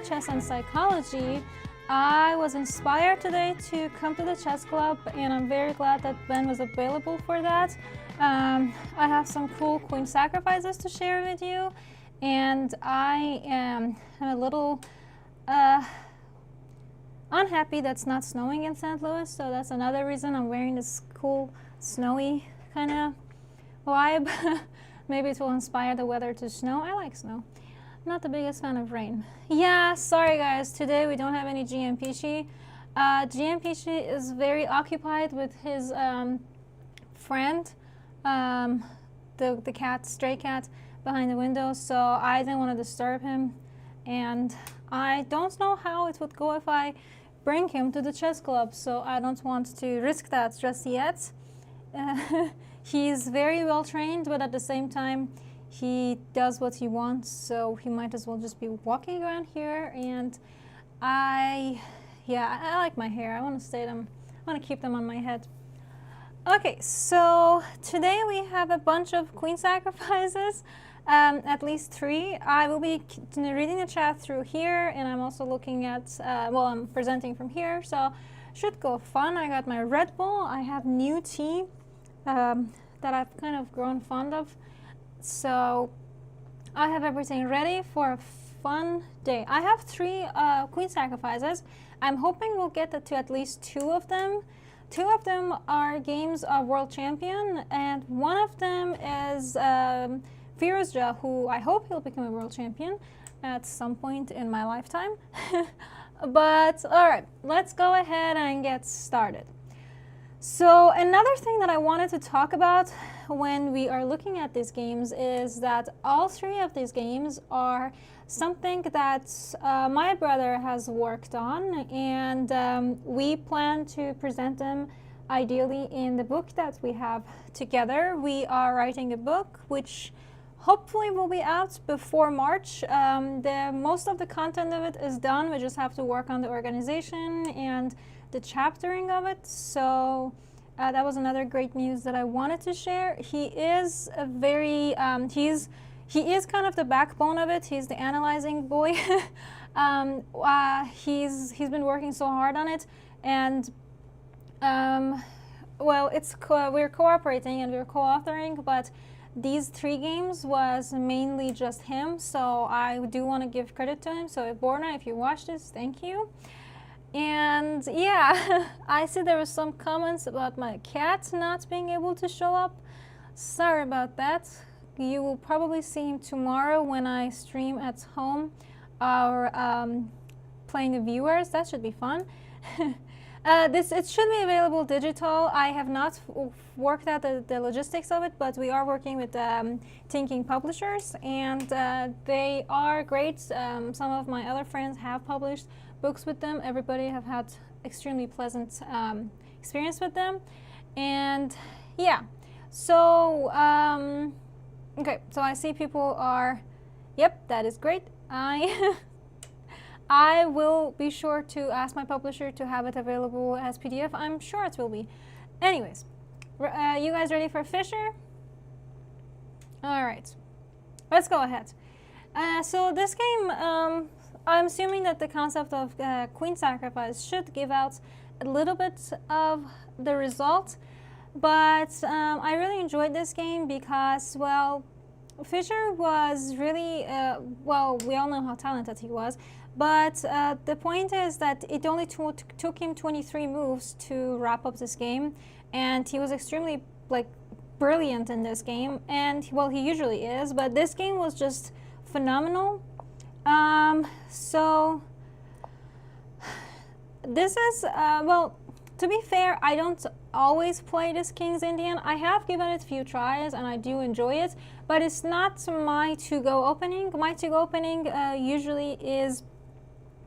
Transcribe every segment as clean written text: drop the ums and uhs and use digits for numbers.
chess and psychology. I was inspired today to come to the chess club, and I'm very glad that Ben was available for that. I have some cool queen sacrifices to share with you, and I am a little unhappy that's not snowing in St. Louis, so that's another reason I'm wearing this cool snowy kind of vibe. Maybe it will inspire the weather to snow. I like snow. Not the biggest fan of rain. Yeah, sorry guys, today we don't have any GM Pichi. GM Pichi is very occupied with his friend, the cat, stray cat behind the window, so I didn't want to disturb him, and I don't know how it would go if I bring him to the chess club, so I don't want to risk that just yet. He's very well trained, but at the same time he does what he wants, so he might as well just be walking around here. And I like my hair. I want to keep them on my head. Okay, so today we have a bunch of queen sacrifices, at least 3. I will be reading the chat through here, and I'm also looking at, I'm presenting from here, so should go fun. I got my Red Bull. I have new tea that I've kind of grown fond of. So I have everything ready for a fun day. I have 3 queen sacrifices. I'm hoping we'll get to at least 2 of them. 2 of them are games of world champion, and one of them is Firouzja, who I hope he'll become a world champion at some point in my lifetime. But all right, let's go ahead and get started. So another thing that I wanted to talk about when we are looking at these games is that all 3 of these games are something that my brother has worked on, and we plan to present them ideally in the book that we have together. We are writing a book which hopefully will be out before March. Most of the content of it is done. We just have to work on the organization and the chaptering of it. So that was another great news that I wanted to share. He is a very he is kind of the backbone of it. He's the analyzing boy. He's been working so hard on it, and well, we're cooperating and we're co-authoring, but these 3 games was mainly just him, so I do want to give credit to him. So Borna, if you watch this, thank you. And yeah, I see there were some comments about my cat not being able to show up. Sorry about that. You will probably see him tomorrow when I stream at home, or playing the viewers. That should be fun. It should be available digital. I have not worked out the logistics of it, but we are working with Thinking Publishers, and they are great. Some of my other friends have published books with them. Everybody have had extremely pleasant experience with them. And yeah, so okay, so I see people are, yep, that is great. I will be sure to ask my publisher to have it available as PDF. I'm sure it will be. Anyways, you guys ready for Fischer? All right, let's go ahead. So this game, I'm assuming that the concept of queen sacrifice should give out a little bit of the result, but I really enjoyed this game because, well, Fischer was really, well, we all know how talented he was, but the point is that it only took him 23 moves to wrap up this game, and he was extremely, like, brilliant in this game, and, well, he usually is, but this game was just phenomenal. So this is, well, to be fair, I don't always play this King's Indian. I have given it a few tries and I do enjoy it, but it's not my to-go opening. My to-go opening usually is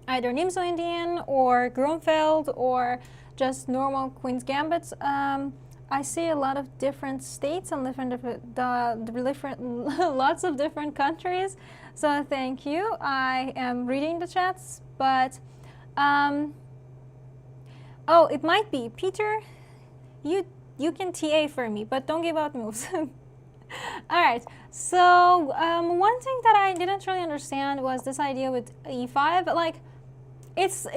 either Nimzo Indian or Grunfeld or just normal Queen's Gambits. I see a lot of different states and lots of different countries. So thank you. I am reading the chats, but oh, it might be Peter. You can TA for me, but don't give out moves. All right. So one thing that I didn't really understand was this idea with e5. Like, it's.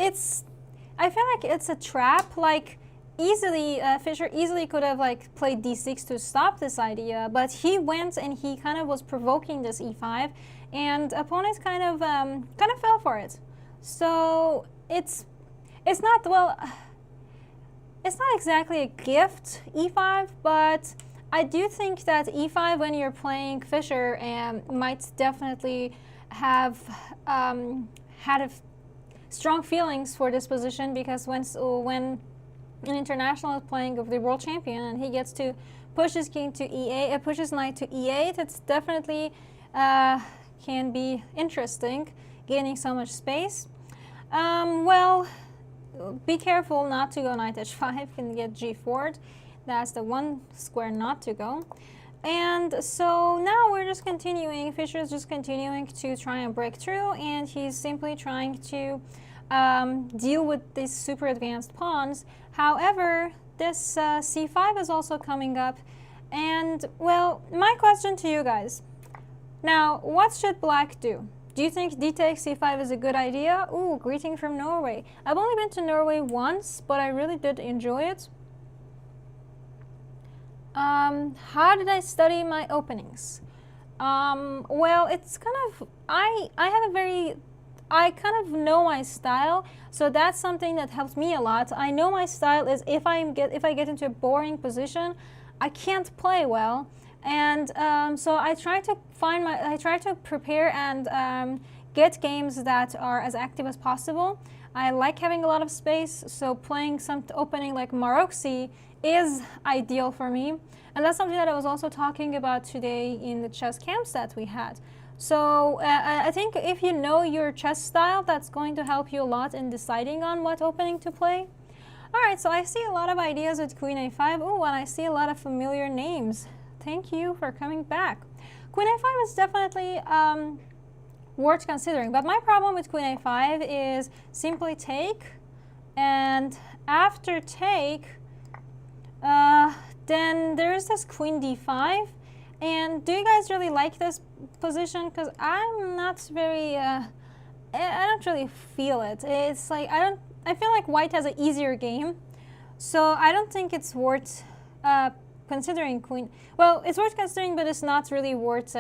I feel like it's a trap. Like, easily, Fischer easily could have like played d6 to stop this idea, but he went and he kind of was provoking this e5, and opponent kind of fell for it. So it's not, well, it's not exactly a gift, e5, but I do think that e5, when you're playing Fischer, might definitely have had strong feelings for this position, because when an international is playing with the world champion and he gets to push his king to e8, push his knight to e8, it's definitely can be interesting, gaining so much space. Well, be careful not to go knight h5, can get g4'd. That's the one square not to go. And so now we're just continuing, Fischer is just continuing to try and break through, and he's simply trying to deal with these super advanced pawns. However, this c5 is also coming up, and well, my question to you guys, now what should black do? Do you think d takes c5 is a good idea? Ooh, greeting from Norway. I've only been to Norway once, but I really did enjoy it. How did I study my openings? Well, it's kind of, I kind of know my style, so that's something that helps me a lot. I know my style is if I get into a boring position, I can't play well, and so I try to prepare and get games that are as active as possible. I like having a lot of space, so playing some opening like Maroczy is ideal for me, and that's something that I was also talking about today in the chess camps that we had. So I think if you know your chess style, that's going to help you a lot in deciding on what opening to play. All right, so I see a lot of ideas with queen a5. Oh, and I see a lot of familiar names. Thank you for coming back. Queen a5 is definitely worth considering, but my problem with queen a5 is simply take, and after take, then there is this queen d5. And do you guys really like this position? Because I'm not very, I don't really feel it. It's like, I feel like white has an easier game. So I don't think it's worth considering queen. Well, it's worth considering, but it's not really worth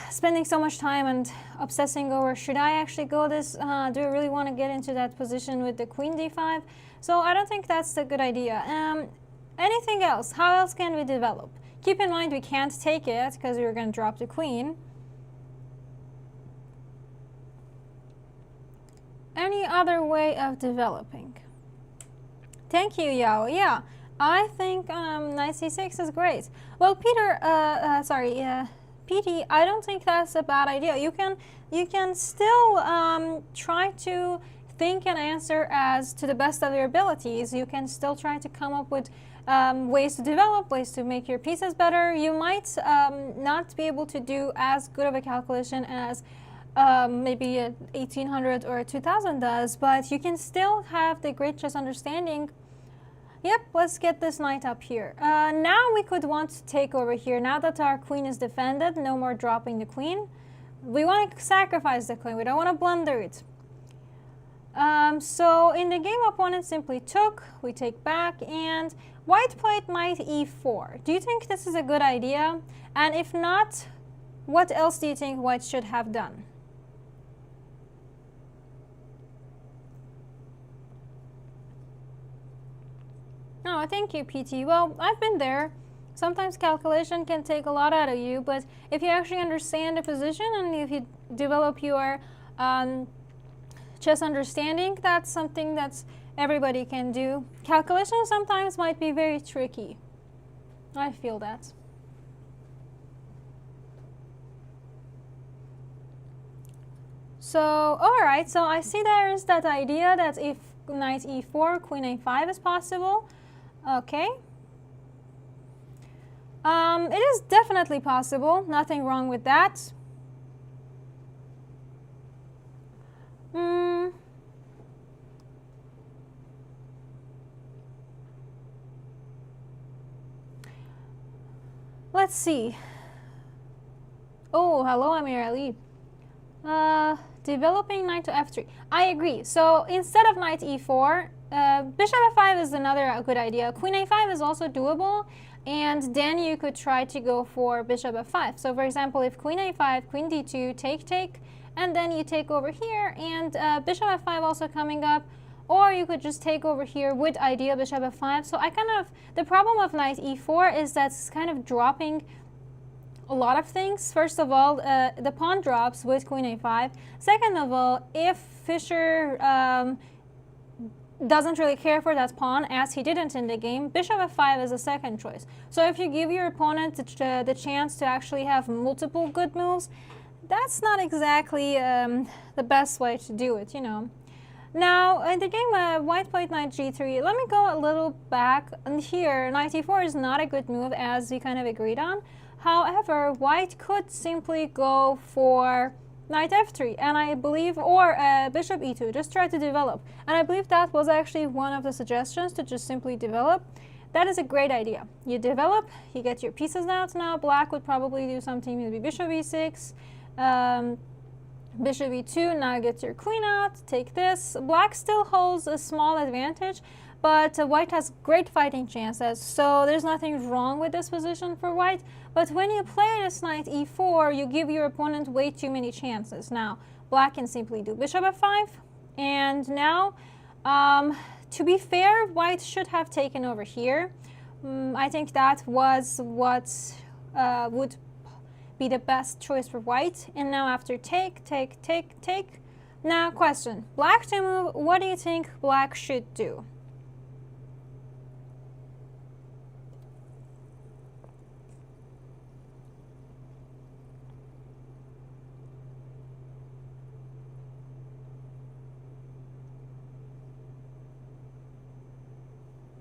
spending so much time and obsessing over, should I actually go this? Do I really want to get into that position with the queen d5? So I don't think that's a good idea. Anything else? How else can we develop? Keep in mind we can't take it because we're going to drop the queen. Any other way of developing? Thank you, Yao. Yeah, I think knight c6 is great. Well, Peter, PT, I don't think that's a bad idea. You can still try to think and answer as to the best of your abilities. You can still try to come up with ways to develop, ways to make your pieces better. You might not be able to do as good of a calculation as maybe a 1800 or a 2000 does, but you can still have the great chess understanding. Yep, let's get this knight up here. Now we could want to take over here. Now that our queen is defended, no more dropping the queen. We want to sacrifice the queen. We don't want to blunder it. So in the game, opponent simply took, we take back, and white played knight e4. Do you think this is a good idea? And if not, what else do you think white should have done? Oh, thank you, PT. Well, I've been there. Sometimes calculation can take a lot out of you, but if you actually understand the position and if you develop your chess understanding, that's something that everybody can do. Calculation sometimes might be very tricky. I feel that. So, all right, so I see there is that idea that if knight e4, queen a5 is possible. Okay. It is definitely possible. Nothing wrong with that. Let's see. Oh, hello, Murali. Developing knight to f3. I agree. So instead of knight e4, bishop f5 is another good idea. Queen a5 is also doable, and then you could try to go for bishop f5. So for example, if queen a5, queen d2, take, and then you take over here, and bishop f5 also coming up, or you could just take over here with idea bishop f5. So the problem of knight e4 is that it's kind of dropping a lot of things. First of all, the pawn drops with queen a5. Second of all, if Fischer doesn't really care for that pawn, as he didn't in the game, bishop f5 is a second choice. So if you give your opponent the chance to actually have multiple good moves, that's not exactly the best way to do it, you know. Now, in the game, white played knight g3. Let me go a little back. And here, knight e4 is not a good move, as we kind of agreed on. However, white could simply go for knight f3, and I believe, or bishop e2, just try to develop. And I believe that was actually one of the suggestions, to just simply develop. That is a great idea. You develop, you get your pieces out. Now, black would probably do something, maybe bishop e6, bishop e2, now get your queen out, take this. Black still holds a small advantage, but white has great fighting chances, so there's nothing wrong with this position for white. But when you play this knight e4, you give your opponent way too many chances. Now, black can simply do bishop f5, and now, to be fair, white should have taken over here. I think that was what would be the best choice for white. And now after take. Now, question, black to move, what do you think black should do?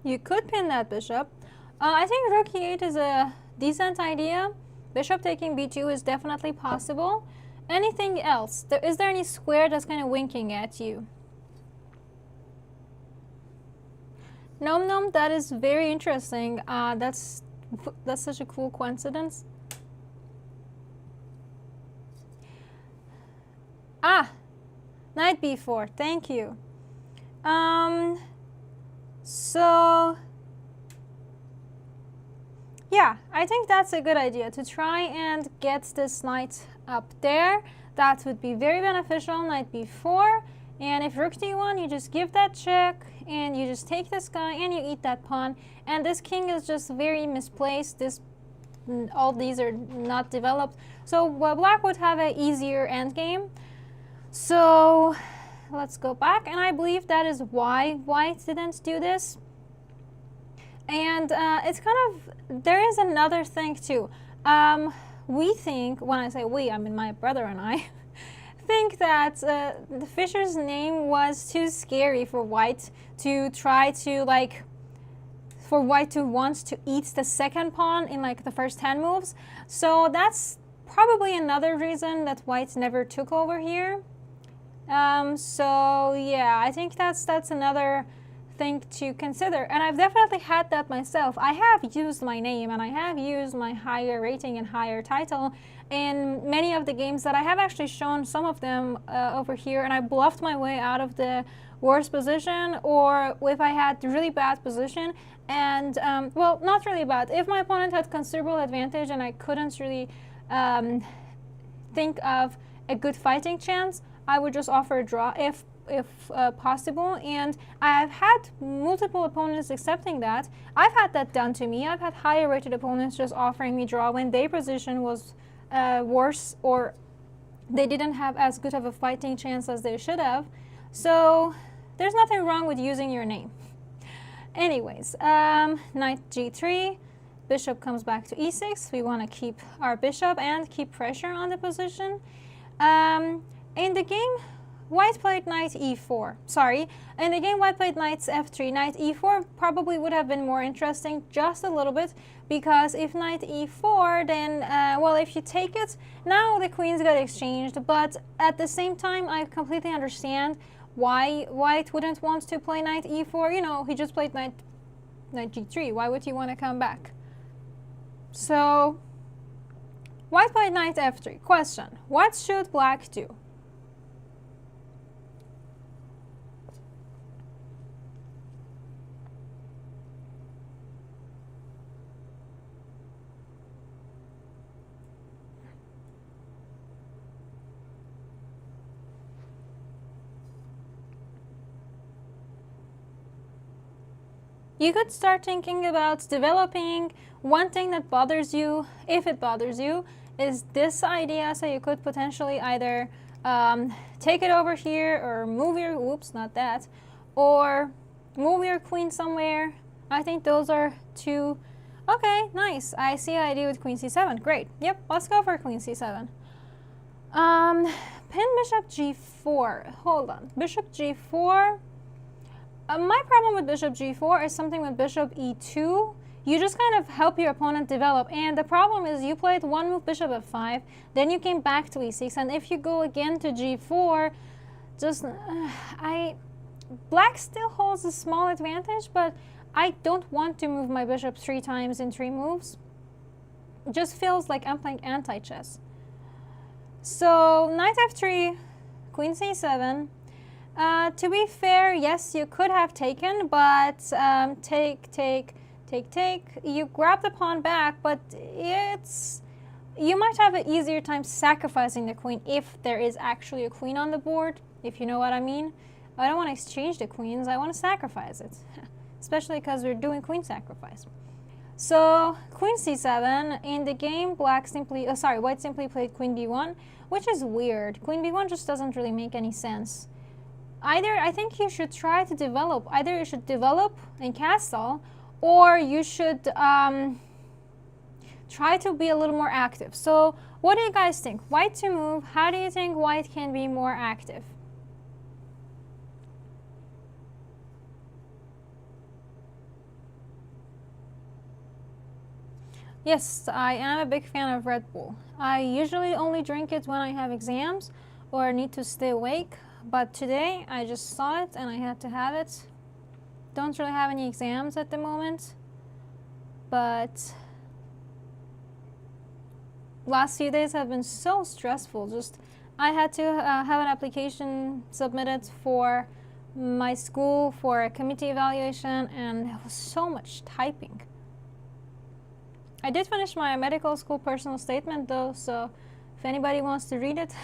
You could pin that bishop. I think rook e8 is a decent idea. Bishop taking b2 is definitely possible. Anything else? Is there any square that's kind of winking at you? Nom, that is very interesting. That's such a cool coincidence. Knight b4. Thank you. So, yeah, I think that's a good idea to try and get this knight up there. That would be very beneficial. Knight b4, and if rook d1, you just give that check, and you just take this guy, and you eat that pawn. And this king is just very misplaced. All these are not developed. So black would have an easier endgame. So let's go back, and I believe that is why white didn't do this. And it's kind of, there is another thing too. We think, when I say we, I mean my brother and I, think that the Fischer's name was too scary for white to try to, like, for white to want to eat the second pawn in like the first 10 moves. So that's probably another reason that white never took over here. So yeah, I think that's another thing to consider. And I've definitely had that myself. I have used my name, and I have used my higher rating and higher title in many of the games that I have actually shown some of them over here, and I bluffed my way out of the worst position, or if I had really bad position, and well, not really bad. If my opponent had considerable advantage and I couldn't really think of a good fighting chance, I would just offer a draw if possible. And I've had multiple opponents accepting that. I've had that done to me. I've had higher rated opponents just offering me draw when their position was worse, or they didn't have as good of a fighting chance as they should have. So there's nothing wrong with using your name. Anyways, knight g3, bishop comes back to e6. We want to keep our bishop and keep pressure on the position. In the game, white played knight e4. Sorry, in the game, white played knight f3. Knight e4 probably would have been more interesting, just a little bit, because if knight e4, then, well, if you take it, now the queens got exchanged. But at the same time, I completely understand why white wouldn't want to play knight e4. You know, he just played knight g3. Why would he want to come back? So white played knight f3. Question, what should black do? You could start thinking about developing one thing that bothers you, if it bothers you, is this idea. So you could potentially either take it over here or move your, whoops, not that, or move your queen somewhere. I think those are two. Okay, nice. I see an idea with queen c7. Great. Yep, let's go for queen c7. Pin bishop g4. Hold on. Bishop g4. My problem with bishop g4 is something with bishop e2. You just kind of help your opponent develop. And the problem is you played one move bishop f5, then you came back to e6. And if you go again to g4, just, black still holds a small advantage, but I don't want to move my bishop 3 times in 3 moves. It just feels like I'm playing anti-chess. So knight f3, queen c7. To be fair, yes, you could have taken, but take. You grab the pawn back, but you might have an easier time sacrificing the queen if there is actually a queen on the board, if you know what I mean. I don't want to exchange the queens, I want to sacrifice it, especially because we're doing queen sacrifice. So queen c7, in the game, white simply played queen b1, which is weird. Queen b1 just doesn't really make any sense. Either, I think you should try to develop, either you should develop and castle, or you should try to be a little more active. So what do you guys think? White to move, how do you think white can be more active? Yes, I am a big fan of Red Bull. I usually only drink it when I have exams or need to stay awake. But today I just saw it and I had to have it. Don't really have any exams at the moment, but last few days have been so stressful. Just I had to have an application submitted for my school for a committee evaluation, and it was so much typing. I did finish my medical school personal statement though, so if anybody wants to read it.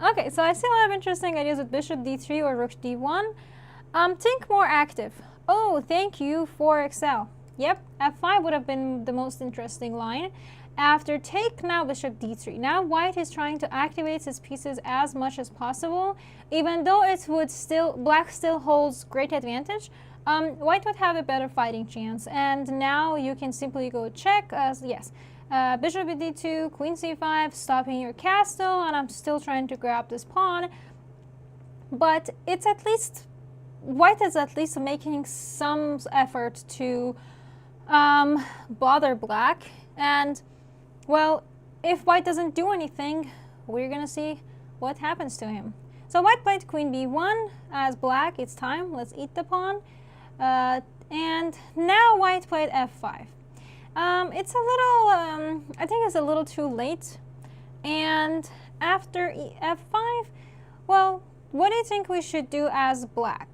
Okay, so I see a lot of interesting ideas with bishop d3 or rook d1. Think more active. Oh, thank you for Excel. Yep, f5 would have been the most interesting line. After take, now bishop d3. Now white is trying to activate his pieces as much as possible. Even though it would still, black still holds great advantage, white would have a better fighting chance. And now you can simply go check, yes. Bishop d2, queen c5, stopping your castle, and I'm still trying to grab this pawn. But it's at least, white is at least making some effort to bother black. And, well, if white doesn't do anything, we're going to see what happens to him. So white played queen b1 as black. It's time. Let's eat the pawn. And now white played f5. It's a little, I think it's a little too late. And after f5, well, what do you think we should do as black?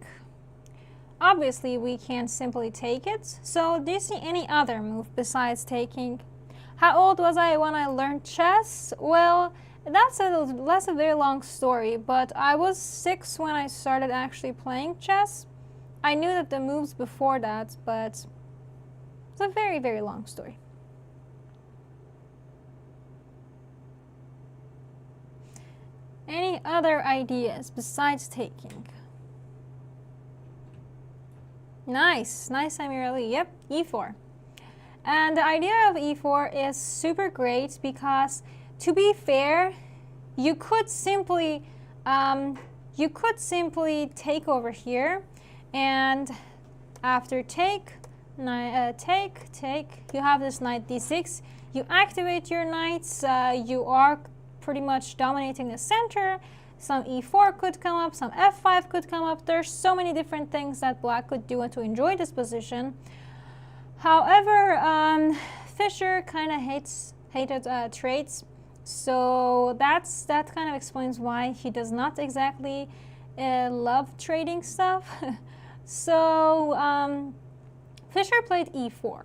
Obviously, we can't simply take it. So do you see any other move besides taking? How old was I when I learned chess? Well, that's a very long story, but I was 6 when I started actually playing chess. I knew that the moves before that, but it's a very, very long story. Any other ideas besides taking? Nice, nice, Murali. Yep, e4. And the idea of e4 is super great because, to be fair, you could simply take over here, and after take, you have this knight d6. You activate your knights. You are pretty much dominating the center. Some e4 could come up, some f5 could come up. There's so many different things that black could do to enjoy this position. However, Fischer kind of hated trades, so that kind of explains why he does not exactly love trading stuff. So Fischer played e4,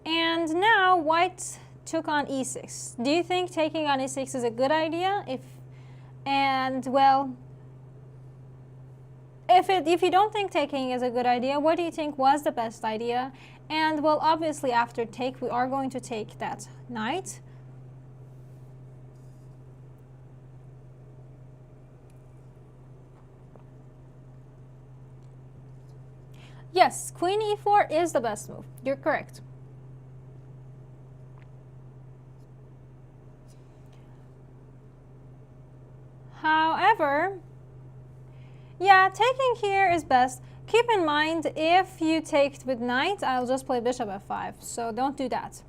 and now White took on e6. Do you think taking on e6 is a good idea? If you don't think taking is a good idea, what do you think was the best idea? And well, obviously after take, we are going to take that knight. Yes, queen e4 is the best move. You're correct. However, yeah, taking here is best. Keep in mind, if you take with knight, I'll just play bishop f5, so don't do that.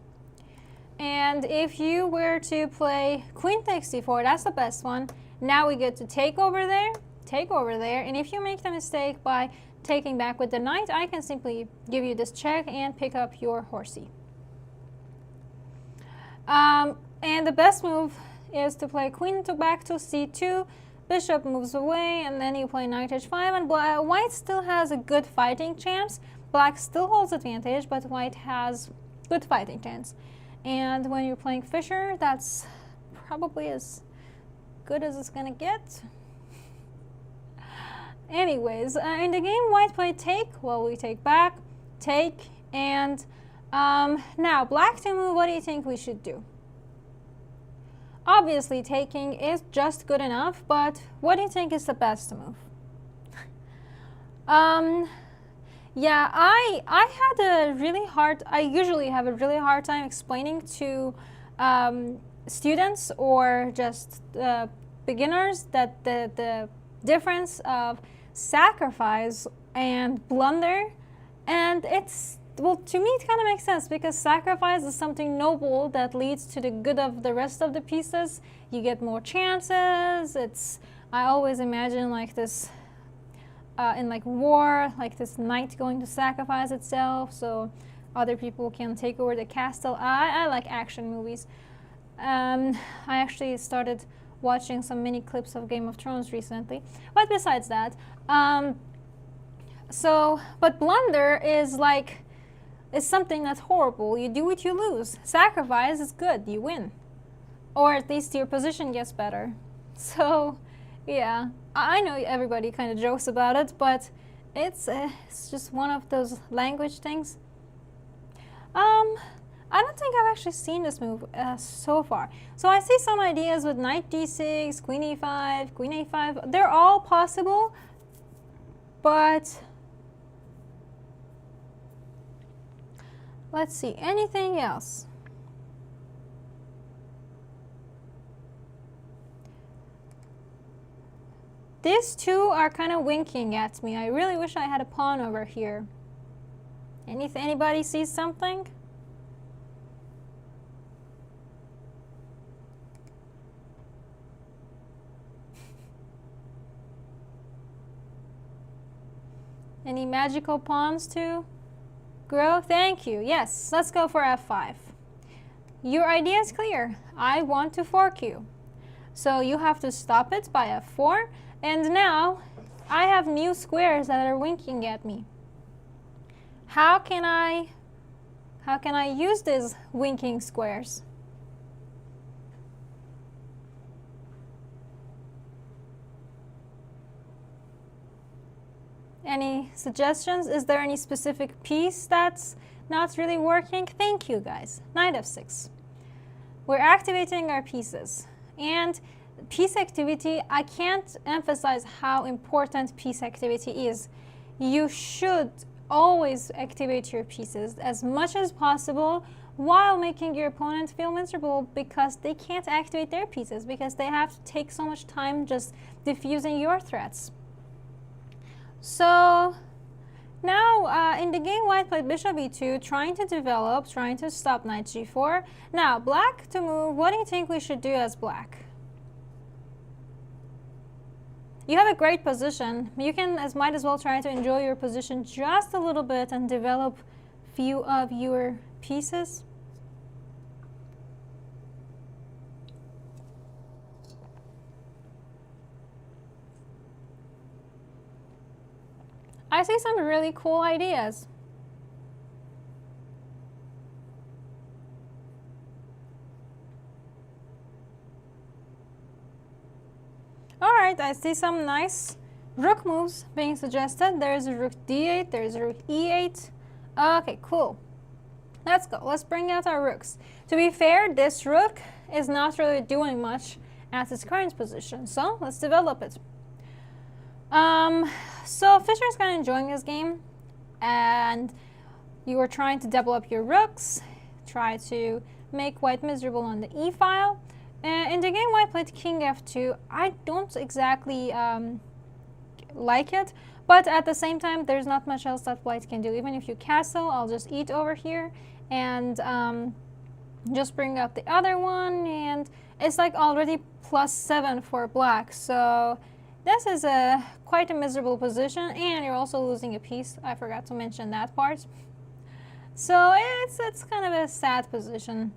And if you were to play queen takes c4, that's the best one. Now we get to take over there, and if you make the mistake by taking back with the knight, I can simply give you this check and pick up your horsey. And the best move is to play queen back to c2, bishop moves away, and then you play knight h5, and White still has a good fighting chance. Black still holds advantage, but White has good fighting chance. And when you're playing Fischer, that's probably as good as it's gonna get. Anyways, in the game, White played take. Well, we take back, take, and now Black to move. What do you think we should do? Obviously, taking is just good enough, but what do you think is the best move? Yeah, I usually have a really hard time explaining to students or just beginners that the difference of sacrifice and blunder, and well, to me it kind of makes sense, because sacrifice is something noble that leads to the good of the rest of the pieces. You get more chances. I always imagine like this in like war, like this knight going to sacrifice itself so other people can take over the castle. I like action movies. I actually started watching some mini clips of Game of Thrones recently, but besides that, but blunder is something that's horrible. You do it, you lose. Sacrifice is good, you win. Or at least your position gets better. So, yeah, I know everybody kind of jokes about it, but it's just one of those language things. I don't think I've actually seen this move so far. So I see some ideas with knight d6, queen e5, queen a5. They're all possible, but let's see, anything else? These two are kind of winking at me. I really wish I had a pawn over here. Anybody see something? Any magical pawns to grow? Thank you. Yes, let's go for f5. Your idea is clear. I want to fork you. So you have to stop it by f4. And now I have new squares that are winking at me. How can I use these winking squares? Any suggestions? Is there any specific piece that's not really working? Thank you, guys. Knight f6. We're activating our pieces. And piece activity, I can't emphasize how important piece activity is. You should always activate your pieces as much as possible while making your opponent feel miserable, because they can't activate their pieces because they have to take so much time just diffusing your threats. So now in the game, White played bishop e2, trying to stop knight g4. Now Black to move. What do you think we should do as Black? You have a great position. You might as well try to enjoy your position just a little bit and develop few of your pieces. I see some really cool ideas. Alright, I see some nice rook moves being suggested. There's a rook d8, there's a rook e8. Okay, cool. Let's go. Let's bring out our rooks. To be fair, this rook is not really doing much at its current position, so let's develop it. So Fischer is kind of enjoying this game, and you are trying to double up your rooks, try to make white miserable on the e file. In the game white played king f2. I don't exactly like it, but at the same time there's not much else that white can do. Even if you castle, I'll just eat over here and just bring up the other one, and it's like already +7 for black, so this is quite a miserable position, and you're also losing a piece. I forgot to mention that part. So it's kind of a sad position.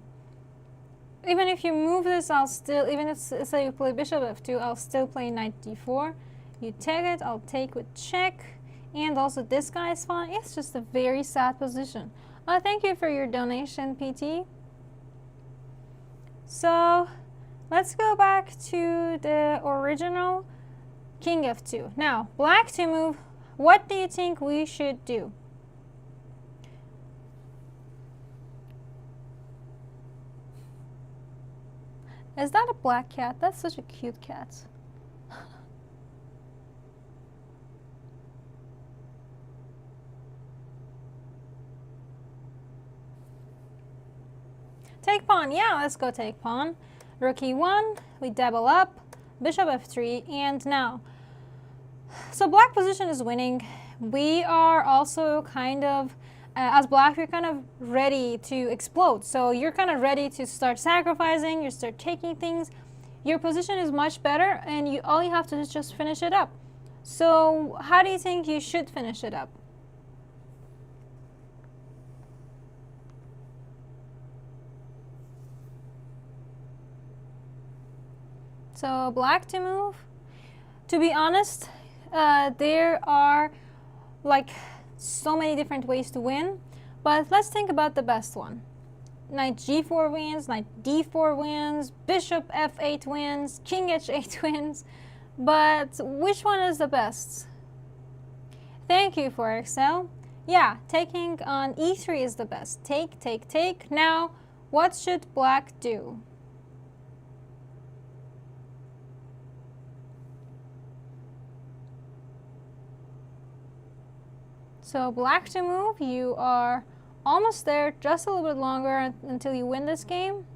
Even if you move this, I'll still, even if say you play bishop f2, I'll still play knight d4. You take it, I'll take with check, and also this guy is fine. It's just a very sad position. Thank you for your donation, PT. So let's go back to the original king f2. Now, black to move. What do you think we should do? Is that a black cat? That's such a cute cat. Take pawn. Yeah, let's go take pawn. Rook e1. We double up. Bishop f3. And now, so black position is winning. We are also kind of, as black, we're kind of ready to explode. So you're kind of ready to start sacrificing, you start taking things. Your position is much better, and all you have to do is just finish it up. So how do you think you should finish it up? So black to move. To be honest, there are like so many different ways to win, but let's think about the best one. Knight g4 wins, knight d4 wins, bishop f8 wins, king h8 wins, but which one is the best? Thank you for Excel. Yeah, taking on e3 is the best. Take, take, take. Now, what should black do? So black to move, you are almost there, just a little bit longer until you win this game.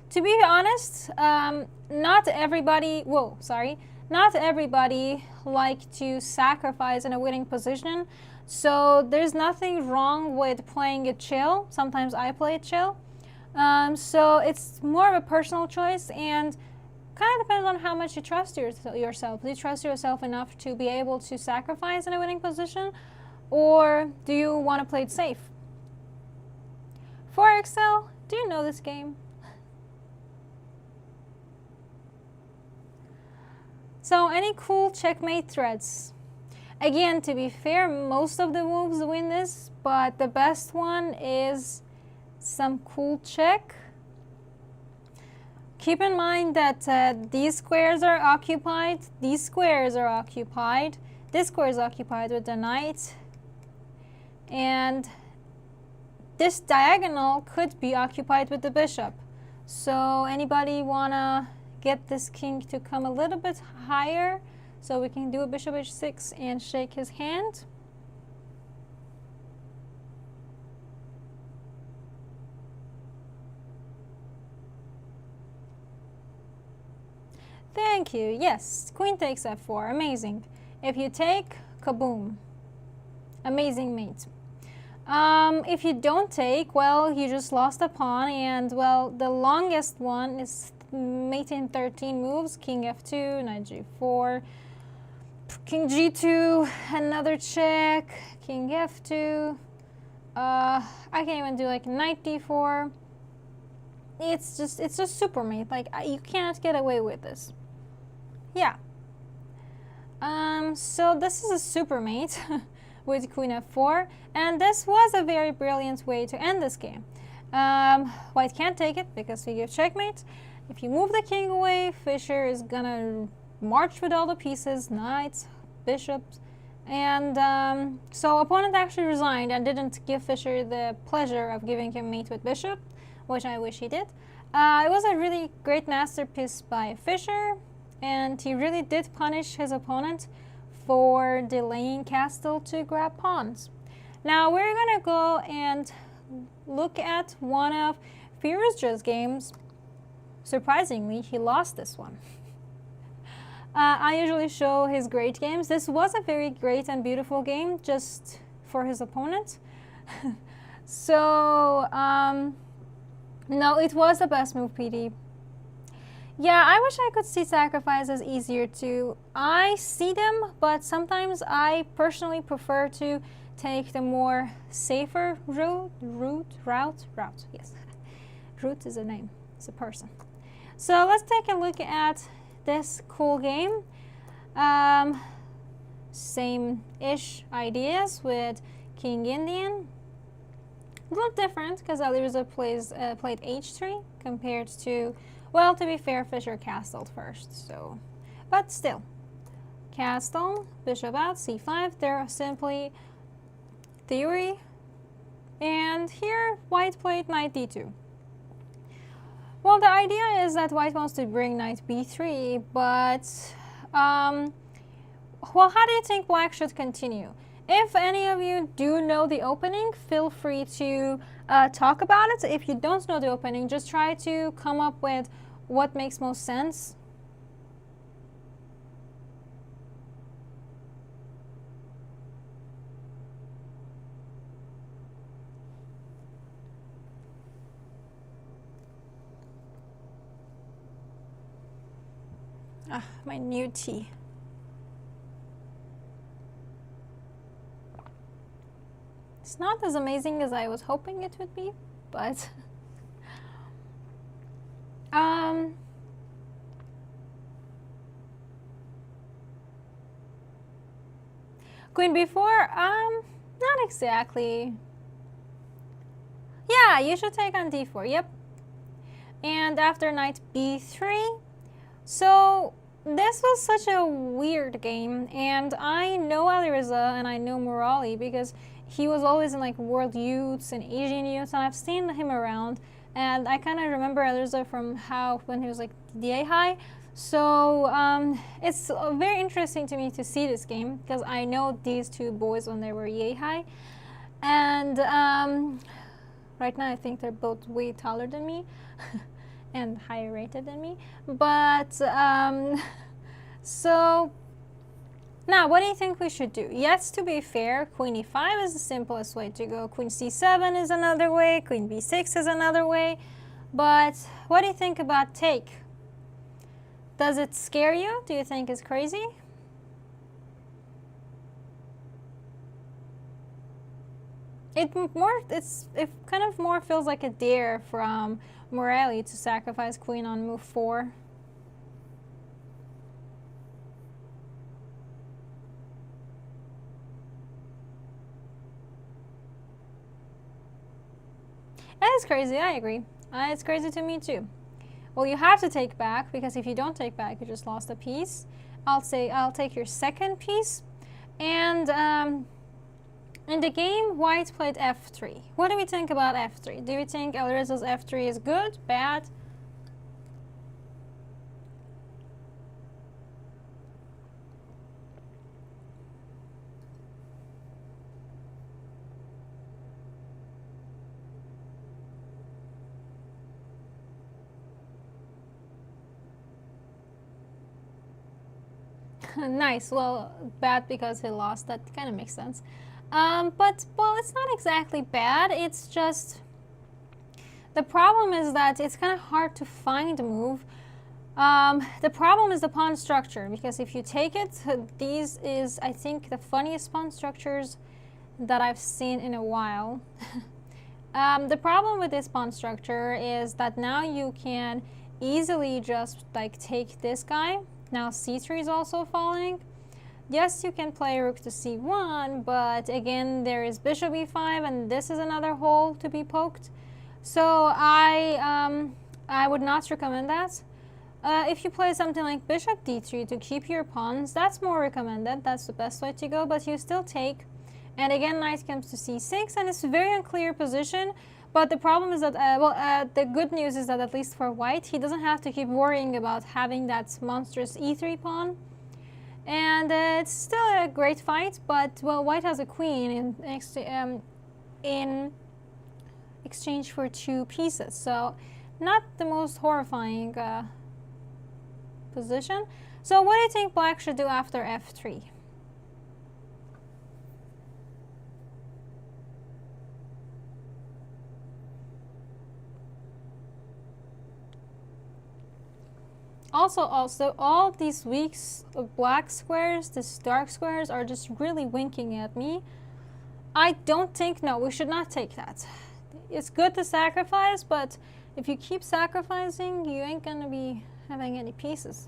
To be honest, not everybody like to sacrifice in a winning position. So there's nothing wrong with playing it chill. Sometimes I play it chill. So it's more of a personal choice, and kind of depends on how much you trust yourself. Do you trust yourself enough to be able to sacrifice in a winning position, or do you want to play it safe? For Excel, do you know this game? So any cool checkmate threads? Again, to be fair, most of the moves win this, but the best one is some cool check. Keep in mind that these squares are occupied, these squares are occupied, this square is occupied with the knight, and this diagonal could be occupied with the bishop. So anybody wanna get this king to come a little bit higher so we can do a bishop h6 and shake his hand? Thank you. Yes, queen takes f4. Amazing. If you take, kaboom. Amazing mate. If you don't take, well, you just lost a pawn, and well, the longest one is mate in 13 moves. King f2, knight g4, king g2, another check, king f2. I can't even do like knight d4. It's just super mate. Like, you can't get away with this. Yeah. So this is a super mate with queen f4, and this was a very brilliant way to end this game. White can't take it because we give checkmate. If you move the king away, Fischer is gonna march with all the pieces, knights, bishops, and so opponent actually resigned and didn't give Fischer the pleasure of giving him mate with bishop, which I wish he did. It was a really great masterpiece by Fischer, and he really did punish his opponent for delaying castle to grab pawns. Now we're gonna go and look at one of Firouzja's games. Surprisingly, he lost this one. I usually show his great games. This was a very great and beautiful game just for his opponent. So, no, it was the best move, PD. Yeah, I wish I could see sacrifices easier too. I see them, but sometimes I personally prefer to take the more safer route, yes. Root is a name, it's a person. So let's take a look at this cool game. Same-ish ideas with King Indian. A little different because Alireza played h3 compared to, well, to be fair, Fischer castled first, so, but still. Castle, bishop out, c5, they're simply theory. And here, white played knight d2. Well, the idea is that white wants to bring knight b3, but, well, how do you think black should continue? If any of you do know the opening, feel free to talk about it. If you don't know the opening, just try to come up with what makes most sense. Ah, my new tea. It's not as amazing as I was hoping it would be, but queen b4, not exactly. Yeah, you should take on d4, yep. And after knight b3, so this was such a weird game, and I know Alireza and I know Murali because he was always in like World Youths and Asian Youths, and I've seen him around, and I kind of remember Alireza from when he was like DA high. So it's very interesting to me to see this game because I know these two boys when they were yay high, and right now I think they're both way taller than me and higher rated than me. But so now what do you think we should do? Yes, to be fair, queen e5 is the simplest way to go. Queen c7 is another way, queen b6 is another way, but what do you think about take? Does it scare you? Do you think it's crazy? It kind of more feels like a dare from Murali to sacrifice queen on move 4. That is crazy, I agree. It's crazy to me too. Well, you have to take back, because if you don't take back, you just lost a piece. I'll take your second piece. And in the game, white played f3. What do we think about f3? Do we think Alireza's f3 is good, bad? Nice. Well, bad because he lost. That kind of makes sense. But, well, it's not exactly bad. It's just the problem is that it's kind of hard to find a move The problem is the pawn structure, because if you take it, these is, I think, the funniest pawn structures that I've seen in a while. The problem with this pawn structure is that now you can easily just like take this guy. Now c3 is also falling. Yes, you can play rook to c1, but again, there is bishop e5, and this is another hole to be poked. So I would not recommend that. If you play something like bishop d3 to keep your pawns, that's more recommended. That's the best way to go, but you still take. And again, knight comes to c6, and it's a very unclear position. But the problem is that, the good news is that at least for white, he doesn't have to keep worrying about having that monstrous e3 pawn. And it's still a great fight, but, well, white has a queen in exchange for 2 pieces. So not the most horrifying position. So what do you think black should do after f3? Also, all these weak black squares, these dark squares, are just really winking at me. I don't think, no, we should not take that. It's good to sacrifice, but if you keep sacrificing, you ain't gonna be having any pieces.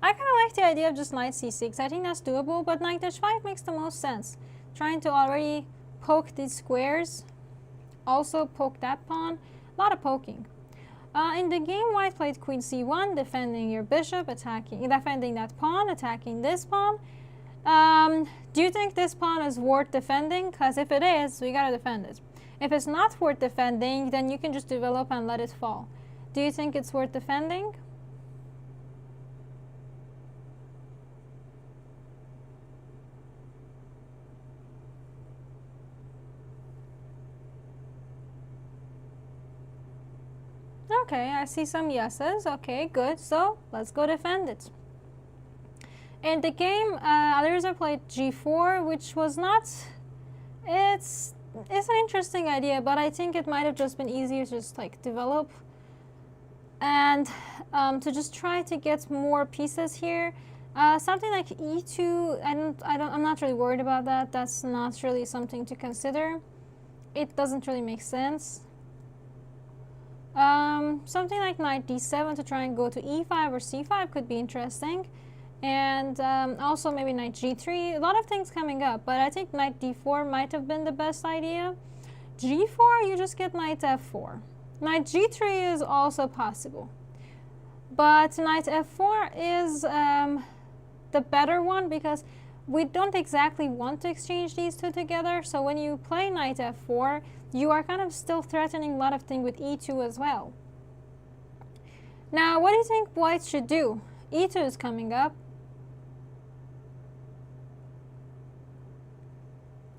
I kind of like the idea of just knight c6. I think that's doable, but knight h5 makes the most sense. Trying to already poke these squares, also poke that pawn, a lot of poking. In the game, white played queen c1, defending your bishop, defending that pawn, attacking this pawn. Do you think this pawn is worth defending? Because if it is, we gotta defend it. If it's not worth defending, then you can just develop and let it fall. Do you think it's worth defending? Okay, I see some yeses. Okay, good. So let's go defend it. In the game, Alireza played g4, which was not. It's an interesting idea, but I think it might have just been easier to just like develop and to just try to get more pieces here. Something like e2, I'm not really worried about that. That's not really something to consider. It doesn't really make sense. Something like knight d7 to try and go to e5 or c5 could be interesting. And also maybe knight g3. A lot of things coming up, but I think knight d4 might have been the best idea. g4, you just get knight f4. Knight g3 is also possible. But knight f4 is the better one, because we don't exactly want to exchange these two together. So when you play knight f4, you are kind of still threatening a lot of things with e2 as well. Now, what do you think white should do? e2 is coming up.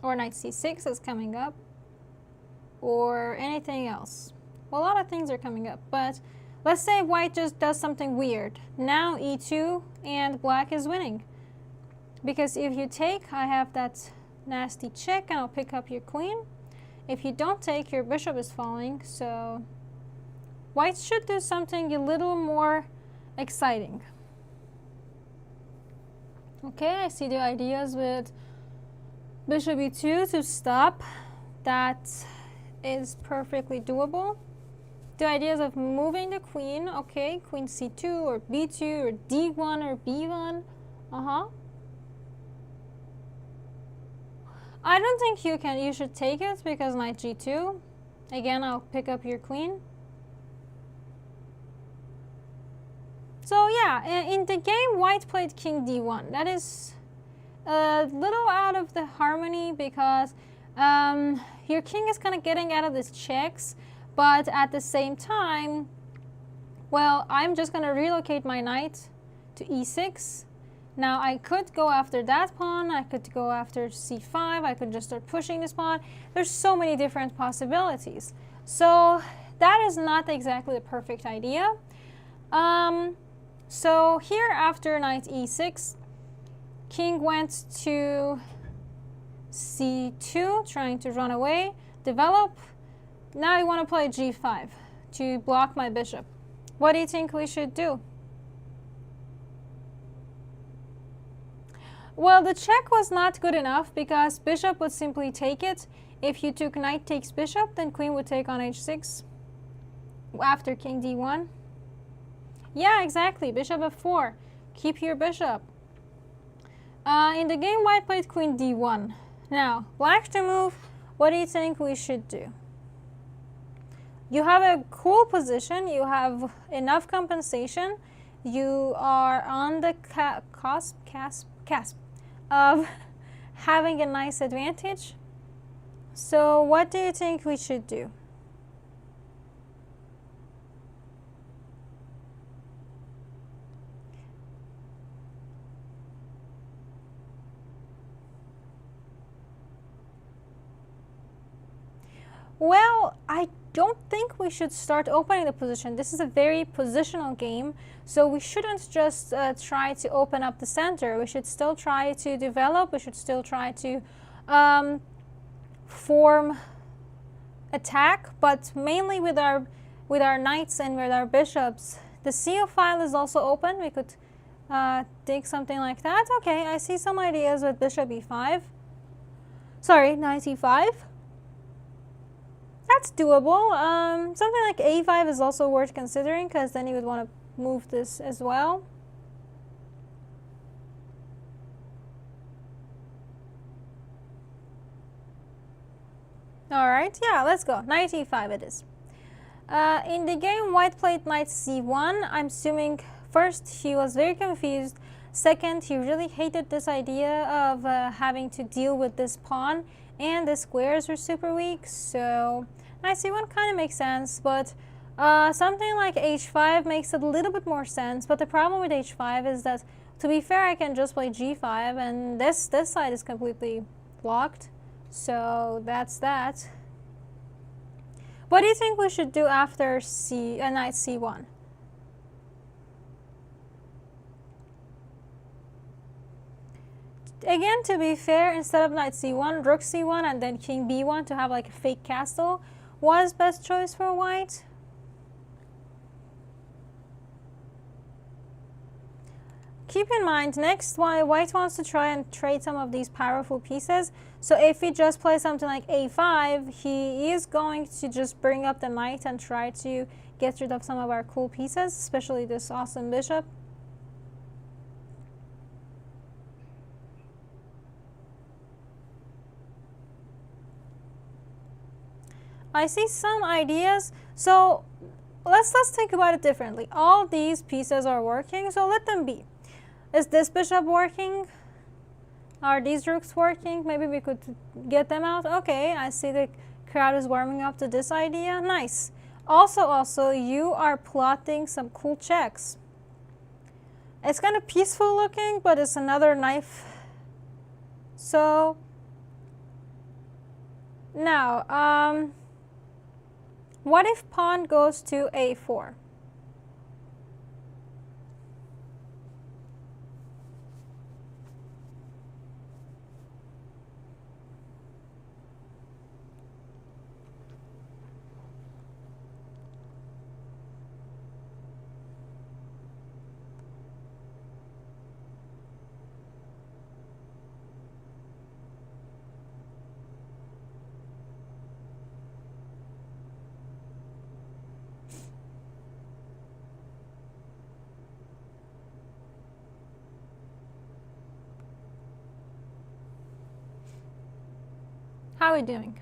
Or knight c6 is coming up. Or anything else. Well, a lot of things are coming up, but let's say white just does something weird. Now e2 and black is winning. Because if you take, I have that nasty check and I'll pick up your queen. If you don't take, your bishop is falling, so white should do something a little more exciting. Okay, I see the ideas with bishop e2 to stop. That is perfectly doable. The ideas of moving the queen, okay, queen c2 or b2 or d1 or b1, I don't think you should take it, because knight g2. Again, I'll pick up your queen. So yeah, in the game, white played king d1. That is a little out of the harmony, because your king is kind of getting out of these checks, but at the same time, well, I'm just going to relocate my knight to e6. Now, I could go after that pawn, I could go after c5, I could just start pushing this pawn. There's so many different possibilities. So that is not exactly the perfect idea. So here, after knight e6, king went to c2, trying to run away, develop. Now you want to play g5 to block my bishop. What do you think we should do? Well, the check was not good enough because bishop would simply take it. If you took knight takes bishop, then queen would take on h6 after king d1. Yeah, exactly. Bishop f4. Keep your bishop. In the game, white played queen d1. Now, black to move. What do you think we should do? You have a cool position. You have enough compensation. You are on the cusp of having a nice advantage. So what do you think we should do? Well, I don't think we should start opening the position. This is a very positional game, so we shouldn't just try to open up the center. We should still try to develop. We should still try to form attack, but mainly with our knights and with our bishops. The CO file is also open. We could take something like that. Okay, I see some ideas with bishop e5. Sorry, knight e5. That's doable. Something like a5 is also worth considering because then you would want to move this as well. All right, yeah, let's go. Knight e5 it is. In the game, white played knight c1. I'm assuming first he was very confused. Second, he really hated this idea of having to deal with this pawn, and the squares are super weak. So knight c1 kind of makes sense, but something like h5 makes a little bit more sense. But the problem with h5 is that, to be fair, I can just play g5, and this side is completely blocked. So that's that. What do you think we should do after knight c1? Again, to be fair, instead of knight c1, rook c1, and then king b1 to have like a fake castle was best choice for white. Keep in mind, next, white wants to try and trade some of these powerful pieces. So if he just plays something like a5, he is going to just bring up the knight and try to get rid of some of our cool pieces, especially this awesome bishop. I see some ideas. So let's think about it differently. All these pieces are working, so let them be. Is this bishop working? Are these rooks working? Maybe we could get them out. Okay, I see the crowd is warming up to this idea. Nice. Also, you are plotting some cool checks. It's kind of peaceful looking, but it's another knife. So now, what if pawn goes to a4? How are we doing?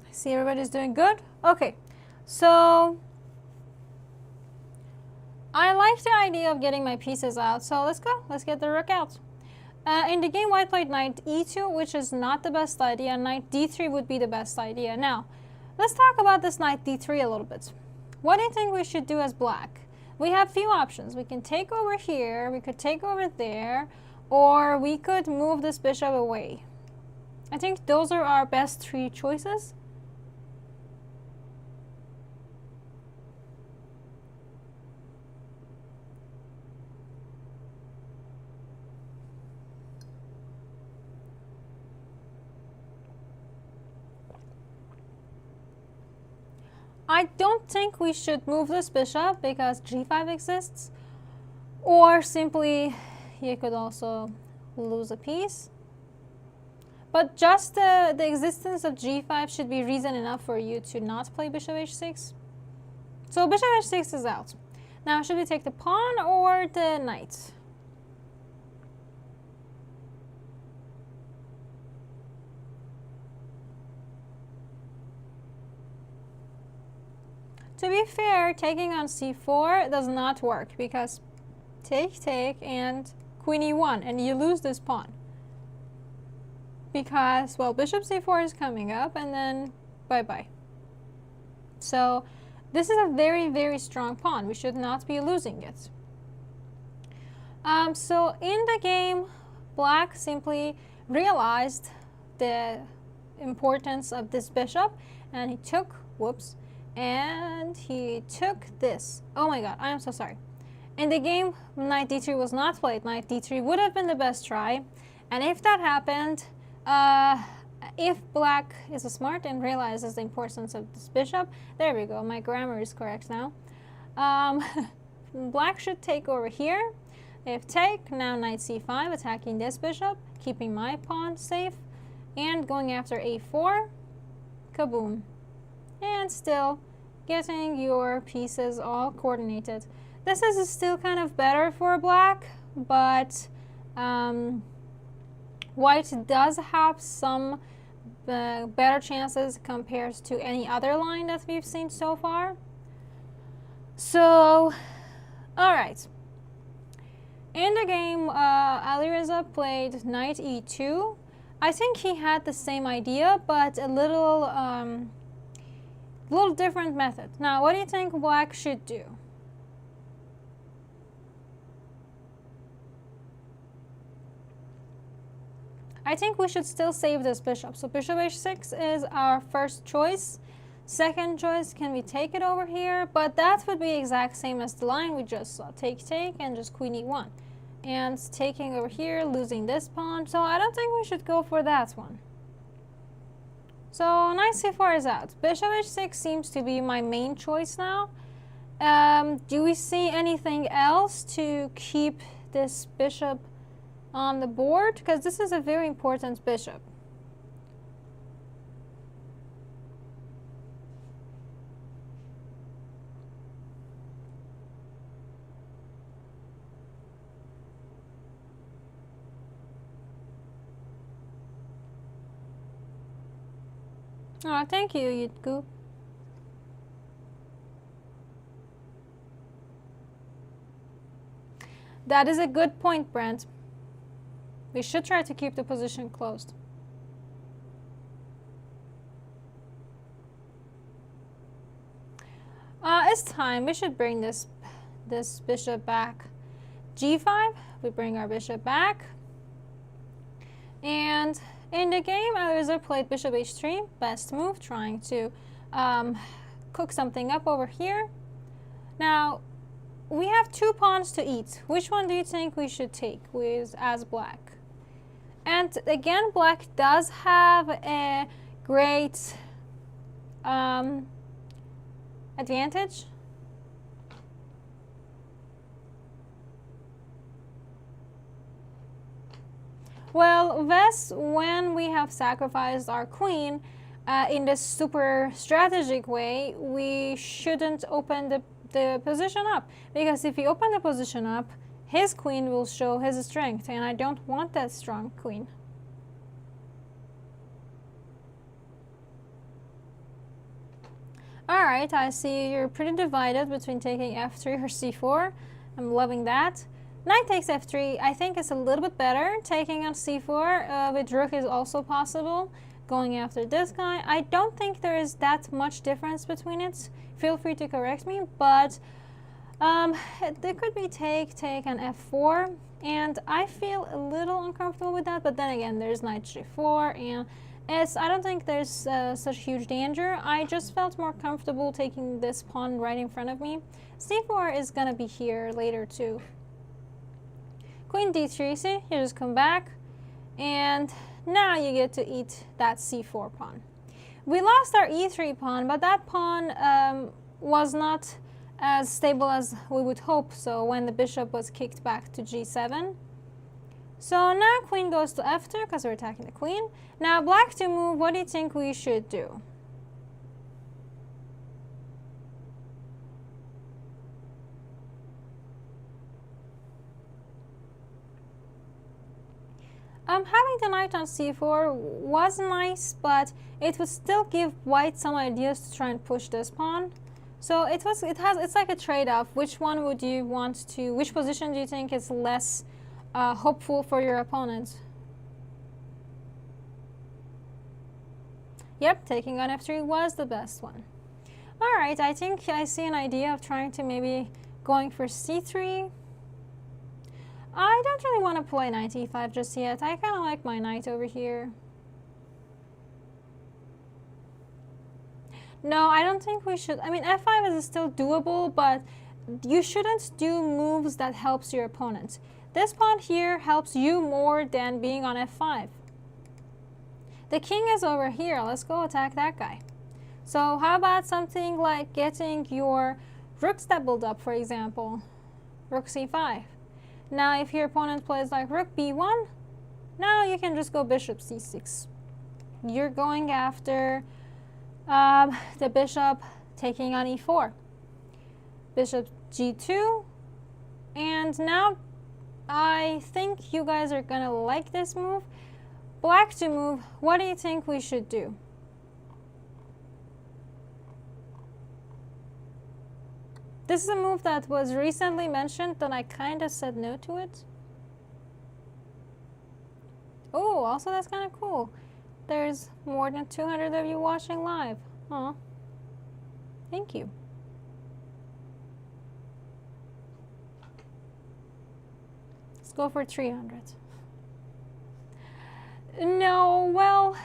I see everybody's doing good. Okay, so I like the idea of getting my pieces out. So let's go. Let's get the rook out. In the game, white played knight e2, which is not the best idea. Knight d3 would be the best idea. Now, let's talk about this knight d3 a little bit. What do you think we should do as black? We have few options. We can take over here. We could take over there. Or we could move this bishop away. I think those are our best three choices. I don't think we should move this bishop because g5 exists, or simply you could also lose a piece. But just the existence of g5 should be reason enough for you to not play bishop h6. So bishop h6 is out. Now should we take the pawn or the knight? To be fair, taking on c4 does not work because take and queen e1, and you lose this pawn. Because, well, bishop c4 is coming up, and then bye-bye. So this is a very, very strong pawn. We should not be losing it. So in the game, black simply realized the importance of this bishop, and he took, whoops, and he took this. Oh my god, I am so sorry. In the game, knight d3 was not played. Knight d3 would have been the best try. And if that happened, if black is smart and realizes the importance of this bishop, there we go, my grammar is correct now. Black should take over here. If take, now knight c5, attacking this bishop, keeping my pawn safe, and going after a4, kaboom. And still getting your pieces all coordinated. This is still kind of better for black, but white does have some better chances compared to any other line that we've seen so far. So, alright. In the game, Alireza played knight e2. I think he had the same idea, but a little different method. Now, what do you think black should do? I think we should still save this bishop. So bishop h6 is our first choice. Second choice, can we take it over here? But that would be exact same as the line we just saw. Take, and just queen e1. And taking over here, losing this pawn. So I don't think we should go for that one. So knight c4 is out. Bishop h6 seems to be my main choice now. Do we see anything else to keep this bishop on the board? Because this is a very important bishop. Oh, thank you, Yitku. That is a good point, Brent. We should try to keep the position closed. It's time. We should bring this bishop back. g5, we bring our bishop back. And in the game, Alireza played bishop h3, best move, trying to cook something up over here. Now, we have two pawns to eat. Which one do you think we should take as black? And again, black does have a great advantage. Well, thus, when we have sacrificed our queen in this super strategic way, we shouldn't open the position up. Because if we open the position up, his queen will show his strength, and I don't want that strong queen. Alright, I see you're pretty divided between taking f3 or c4. I'm loving that. Knight takes f3, I think it's a little bit better. Taking on c4 with rook is also possible. Going after this guy. I don't think there is that much difference between it. Feel free to correct me, but there could be take and f4. And I feel a little uncomfortable with that, but then again, there's knight g4, and I don't think there's such huge danger. I just felt more comfortable taking this pawn right in front of me. c4 is gonna be here later too. Queen d3, see, you just come back, and now you get to eat that c4 pawn. We lost our e3 pawn, but that pawn was not as stable as we would hope so when the bishop was kicked back to g7. So now queen goes to f2 because we're attacking the queen. Now black to move, what do you think we should do? Having the knight on c4 was nice, but it would still give white some ideas to try and push this pawn. So it's like a trade-off. Which one would you want to, which position do you think is less hopeful for your opponent? Yep, taking on f3 was the best one. All right, I think I see an idea of trying to maybe going for c3. I don't really want to play knight e5 just yet. I kind of like my knight over here. No, I don't think we should. I mean, f5 is still doable, but you shouldn't do moves that helps your opponent. This pawn here helps you more than being on f5. The king is over here. Let's go attack that guy. So how about something like getting your rook doubled up, for example? Rook c5. Now, if your opponent plays like rook b1, now you can just go bishop c6. You're going after the bishop taking on e4. Bishop g2. And now I think you guys are going to like this move. Black to move, what do you think we should do? This is a move that was recently mentioned, and I kind of said no to it. Oh, also that's kind of cool. There's more than 200 of you watching live. Aw. Thank you. Let's go for 300. No, well,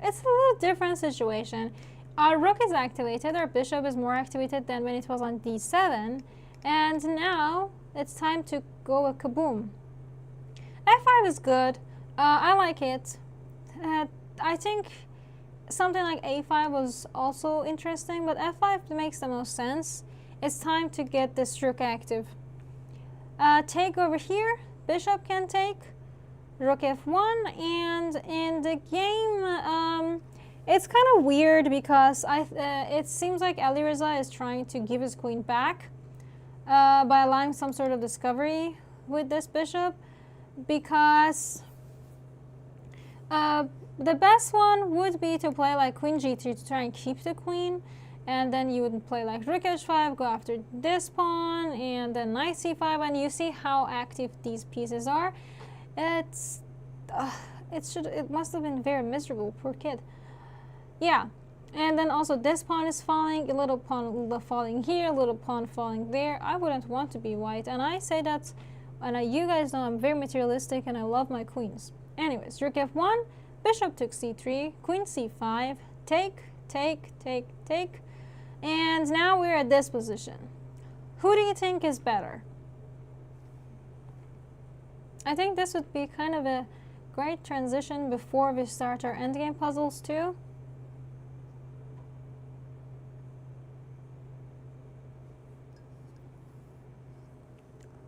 it's a little different situation. Our rook is activated, our bishop is more activated than when it was on d7, and now it's time to go a kaboom. f5 is good. I like it. I think something like a5 was also interesting, but f5 makes the most sense. It's time to get this rook active. Take over here, bishop can take, rook f1, and in the game, it's kind of weird because it seems like Alireza is trying to give his queen back by allowing some sort of discovery with this bishop, because the best one would be to play like queen g3 to try and keep the queen, and then you would play like rook h5, go after this pawn, and then knight c5, and you see how active these pieces are. It must have been very miserable, poor kid. Yeah, and then also this pawn is falling, a little pawn falling here, a little pawn falling there. I wouldn't want to be white, and I say that, and you guys know I'm very materialistic and I love my queens. Anyways, rook f1, bishop took c3, queen c5, take, and now we're at this position. Who do you think is better? I think this would be kind of a great transition before we start our endgame puzzles too.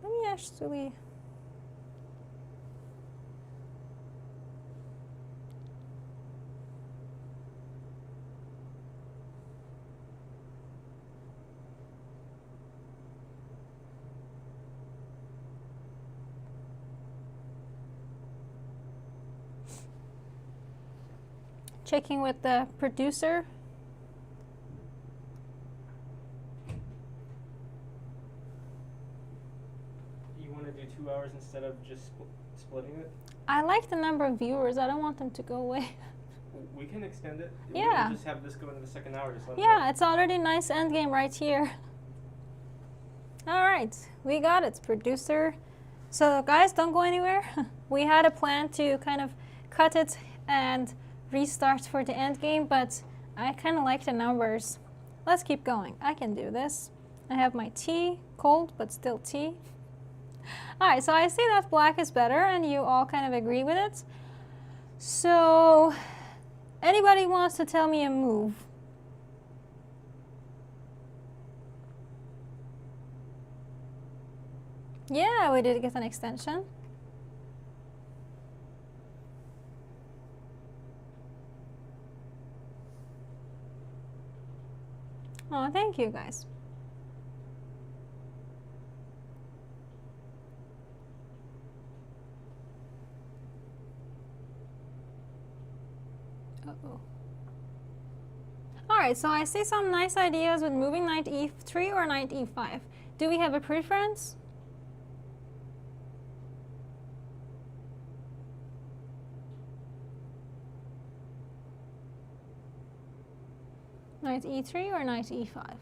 Let me actually... checking with the producer. You want to do 2 hours instead of just splitting it? I like the number of viewers. I don't want them to go away. We can extend it. Yeah. We'll just have this go into the second hour. Just let Yeah, it's already a nice endgame right here. All right, we got it, producer. So guys, don't go anywhere. We had a plan to kind of cut it and restart for the end game, but I kind of like the numbers. Let's keep going. I can do this. I have my tea, cold but still tea. All right, so I see that black is better and you all kind of agree with it. So Anybody wants to tell me a move? Yeah, we did get an extension. Oh, thank you guys. Uh-oh. Alright, so I see some nice ideas with moving knight e3 or knight e5. Do we have a preference? Knight e3 or knight e5?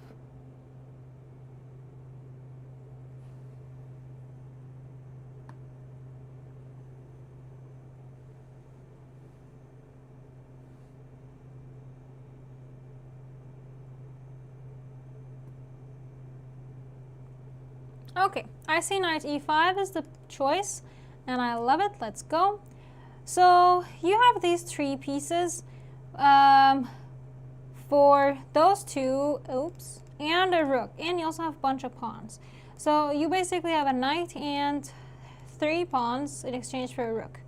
Okay, I see knight e5 is the choice, and I love it. Let's go. So you have these 3 pieces. For those 2, oops, and a rook, and you also have a bunch of pawns. So you basically have a knight and 3 pawns in exchange for a rook.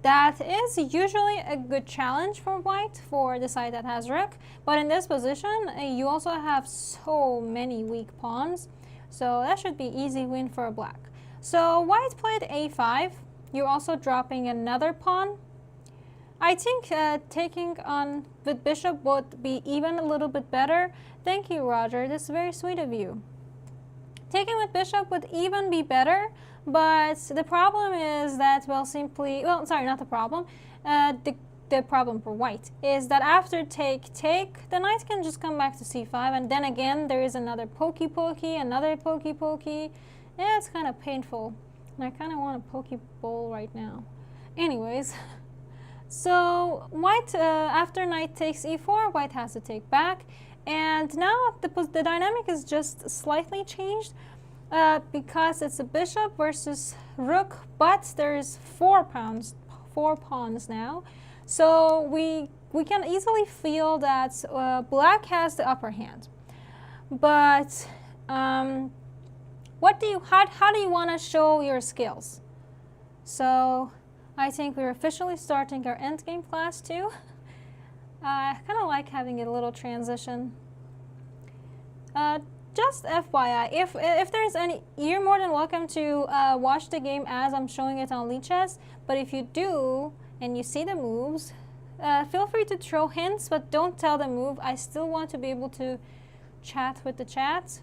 That is usually a good challenge for white for the side that has rook, but in this position you also have so many weak pawns, so that should be easy win for black. So white played a5. You're also dropping another pawn. I think taking on with bishop would be even a little bit better. Thank you, Roger. This is very sweet of you. Taking with bishop would even be better, but the problem is that, well, sorry, not the problem. The problem for white is that after take, the knight can just come back to c5, and then again there is another pokey, another pokey. Yeah, it's kind of painful, and I kind of want a pokeball right now. Anyways. So white, after knight takes e4, white has to take back, and now the dynamic is just slightly changed because it's a bishop versus rook, but there's 4 pawns now. So we can easily feel that black has the upper hand. But how do you want to show your skills? So I think we're officially starting our endgame class too. I kind of like having a little transition. Just FYI, if there's any, you're more than welcome to watch the game as I'm showing it on Lichess. But if you do and you see the moves, feel free to throw hints, but don't tell the move. I still want to be able to chat with the chat.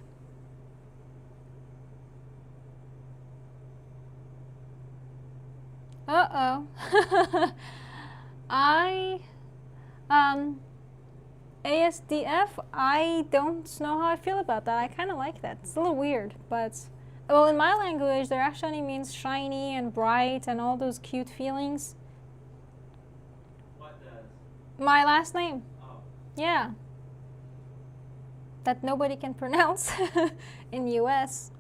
Uh-oh. ASDF, I don't know how I feel about that. I kind of like that. It's a little weird, but, well, in my language, Derakhshani means shiny and bright and all those cute feelings. What does? My last name. Oh. Yeah. That nobody can pronounce in US.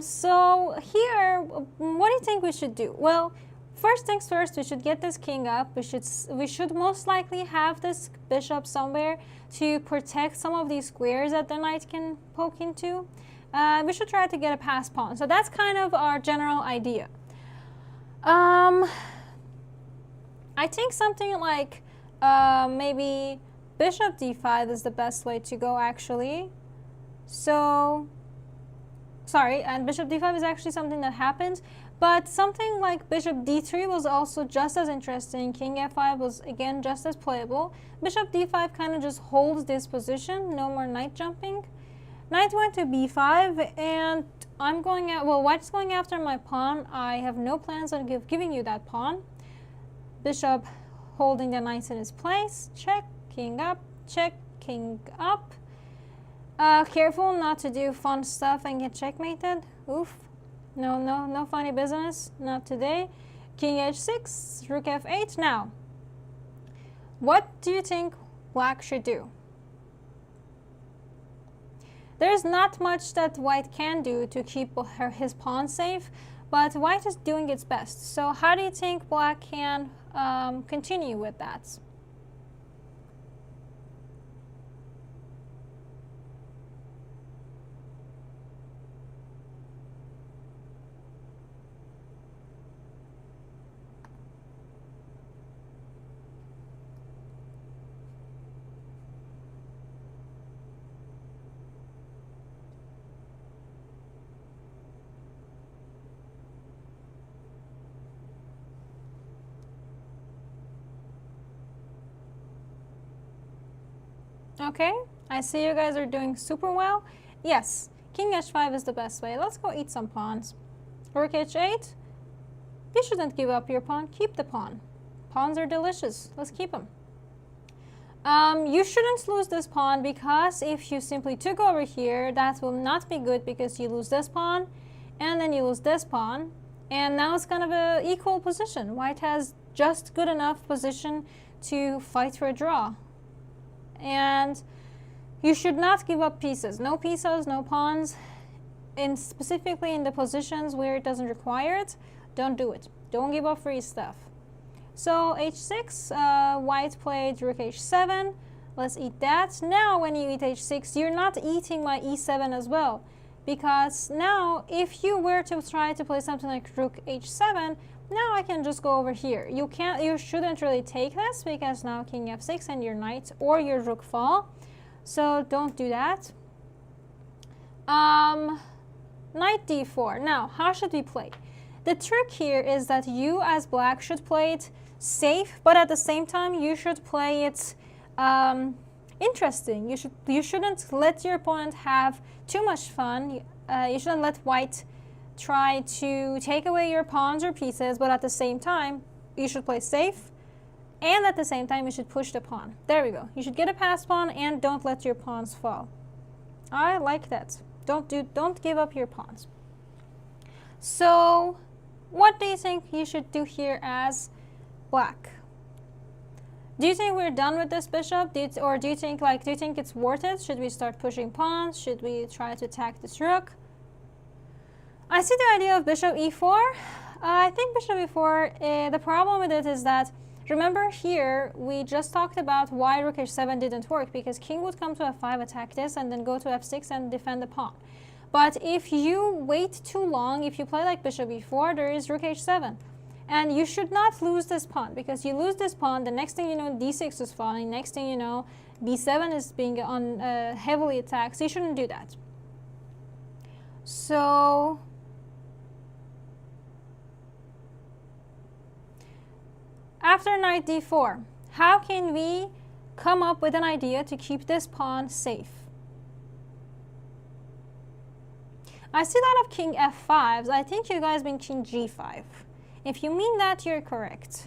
So here, what do you think we should do? Well, first things first, we should get this king up. We should most likely have this bishop somewhere to protect some of these squares that the knight can poke into. We should try to get a pass pawn. So that's kind of our general idea. I think something like maybe bishop d5 is the best way to go, actually. So, sorry, and bishop d5 is actually something that happens. But something like bishop d3 was also just as interesting. King f5 was, again, just as playable. Bishop d5 kind of just holds this position. No more knight jumping. Knight went to b5, and I'm going at, well, white's going after my pawn. I have no plans on giving you that pawn. Bishop holding the knight in his place. Check, king up, check, king up. Careful not to do fun stuff and get checkmated. Oof. No funny business. Not today. King h6, rook f8. Now, what do you think black should do? There's not much that white can do to keep his pawn safe, but white is doing its best. So how do you think black can continue with that? Okay, I see you guys are doing super well. Yes, king h5 is the best way. Let's go eat some pawns. Rook h8. You shouldn't give up your pawn. Keep the pawn. Pawns are delicious. Let's keep them. You shouldn't lose this pawn, because if you simply took over here, that will not be good, because you lose this pawn and then you lose this pawn, and now it's kind of an equal position. White has just good enough position to fight for a draw. And you should not give up pieces. No pieces, no pawns. Specifically in the positions where it doesn't require it, don't do it. Don't give up free stuff. So h6, white played rook h7. Let's eat that. Now when you eat h6, you're not eating my e7 as well. Because now if you were to try to play something like rook h7, now I can just go over here. You shouldn't really take this, because now king f6 and your knight or your rook fall. So don't do that. Knight d4. Now, how should we play? The trick here is that you as black should play it safe, but at the same time you should play it interesting. You shouldn't let your opponent have too much fun. You shouldn't let white try to take away your pawns or pieces, but at the same time you should play safe, and at the same time you should push the pawn. There we go. You should get a passed pawn and don't let your pawns fall. I like that. Don't give up your pawns. So what do you think you should do here as black? Do you think we're done with this bishop? Or do you think it's worth it? Should we start pushing pawns? Should we try to attack this rook? I see the idea of bishop e4. I think bishop e4, the problem with it is that, remember here, we just talked about why rook h7 didn't work, because king would come to f5, attack this, and then go to f6 and defend the pawn. But if you wait too long, if you play like bishop e4, there is rook h7. And you should not lose this pawn, because you lose this pawn, the next thing you know, d6 is falling, next thing you know, b7 is being heavily attacked, so you shouldn't do that. So after knight d4, how can we come up with an idea to keep this pawn safe? I see a lot of king f5s. I think you guys mean king g5. If you mean that, you're correct.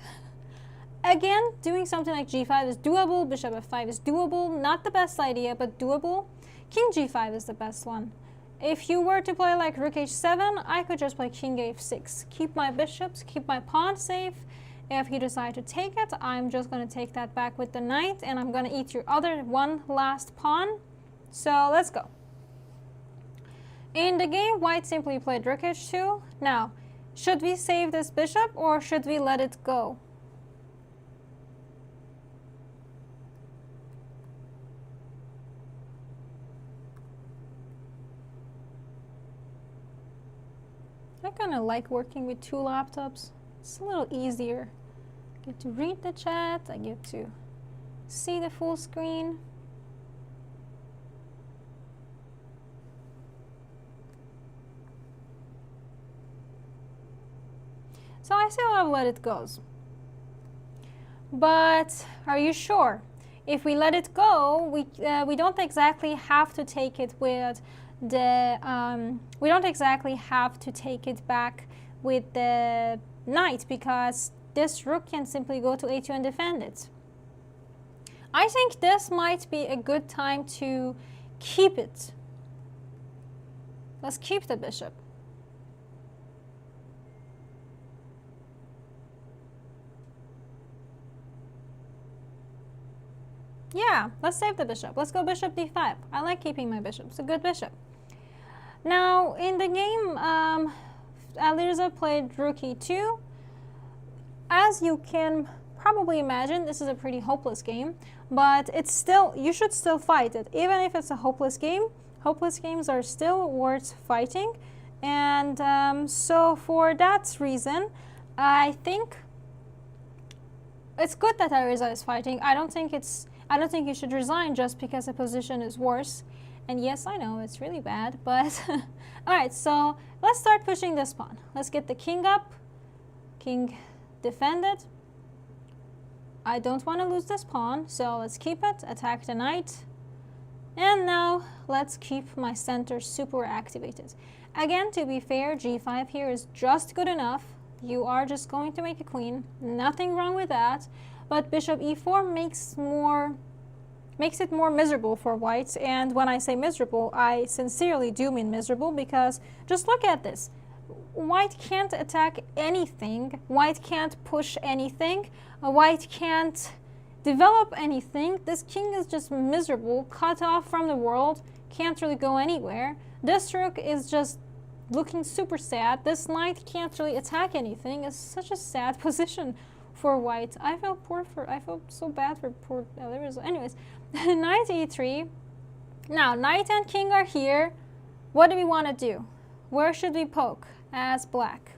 Again, doing something like g5 is doable, bishop f5 is doable. Not the best idea, but doable. King g5 is the best one. If you were to play like rook h7, I could just play king h6. Keep my bishops, keep my pawn safe. If you decide to take it, I'm just going to take that back with the knight, and I'm going to eat your other one last pawn. So let's go. In the game, white simply played rook h2. Now, should we save this bishop or should we let it go? I kind of like working with two laptops. It's a little easier. I get to read the chat, I get to see the full screen. So I see a lot of let it goes. But are you sure? If we let it go, we don't exactly have to take it with the we don't exactly have to take it back with the knight, because this rook can simply go to a2 and defend it. I think this might be a good time to keep it. Let's keep the bishop. Yeah, let's save the bishop. Let's go bishop d5. I like keeping my bishop. It's a good bishop. Now, in the game, Alireza played Rook e2. As you can probably imagine, this is a pretty hopeless game, but it's still, you should still fight it. Even if it's a hopeless game, hopeless games are still worth fighting. And so for that reason, I think it's good that Alireza is fighting. I don't think you should resign just because the position is worse. And yes, I know it's really bad, but alright, so let's start pushing this pawn. Let's get the king up. King defended. I don't want to lose this pawn, so let's keep it, attack the knight. And now let's keep my center super activated. Again, to be fair, g5 here is just good enough. You are just going to make a queen. Nothing wrong with that. But bishop e4 makes it more miserable for white. And when I say miserable, I sincerely do mean miserable, because just look at this. White can't attack anything. White can't push anything. White can't develop anything. This king is just miserable, cut off from the world, can't really go anywhere. This rook is just looking super sad. This knight can't really attack anything. It's such a sad position for white. I felt so bad for poor Alireza. Anyways, knight e3. Now, knight and king are here. What do we want to do? Where should we poke as black?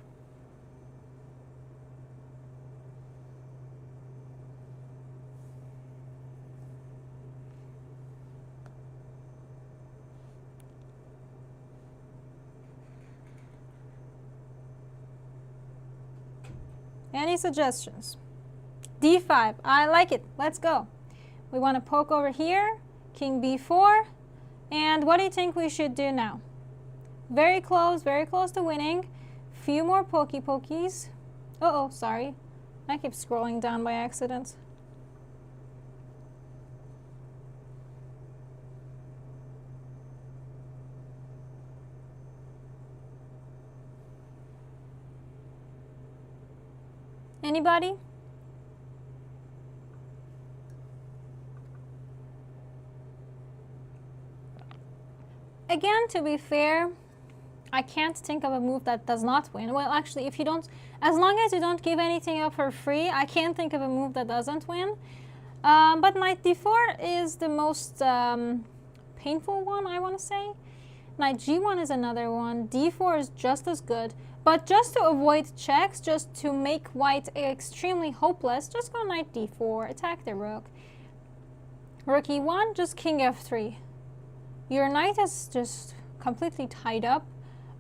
Any suggestions? d5. I like it. Let's go. We want to poke over here. King b4. And what do you think we should do now? Very close to winning. Few more pokies. Uh-oh, sorry. I keep scrolling down by accident. Anybody? Again, to be fair, I can't think of a move that does not win. Well, actually, if you don't, as long as you don't give anything up for free, I can't think of a move that doesn't win. But knight d4 is the most painful one, I want to say. Knight g1 is another one. d4 is just as good. But just to avoid checks, just to make white extremely hopeless, just go knight d4, attack the rook. Rook e1, just king f3. Your knight is just completely tied up.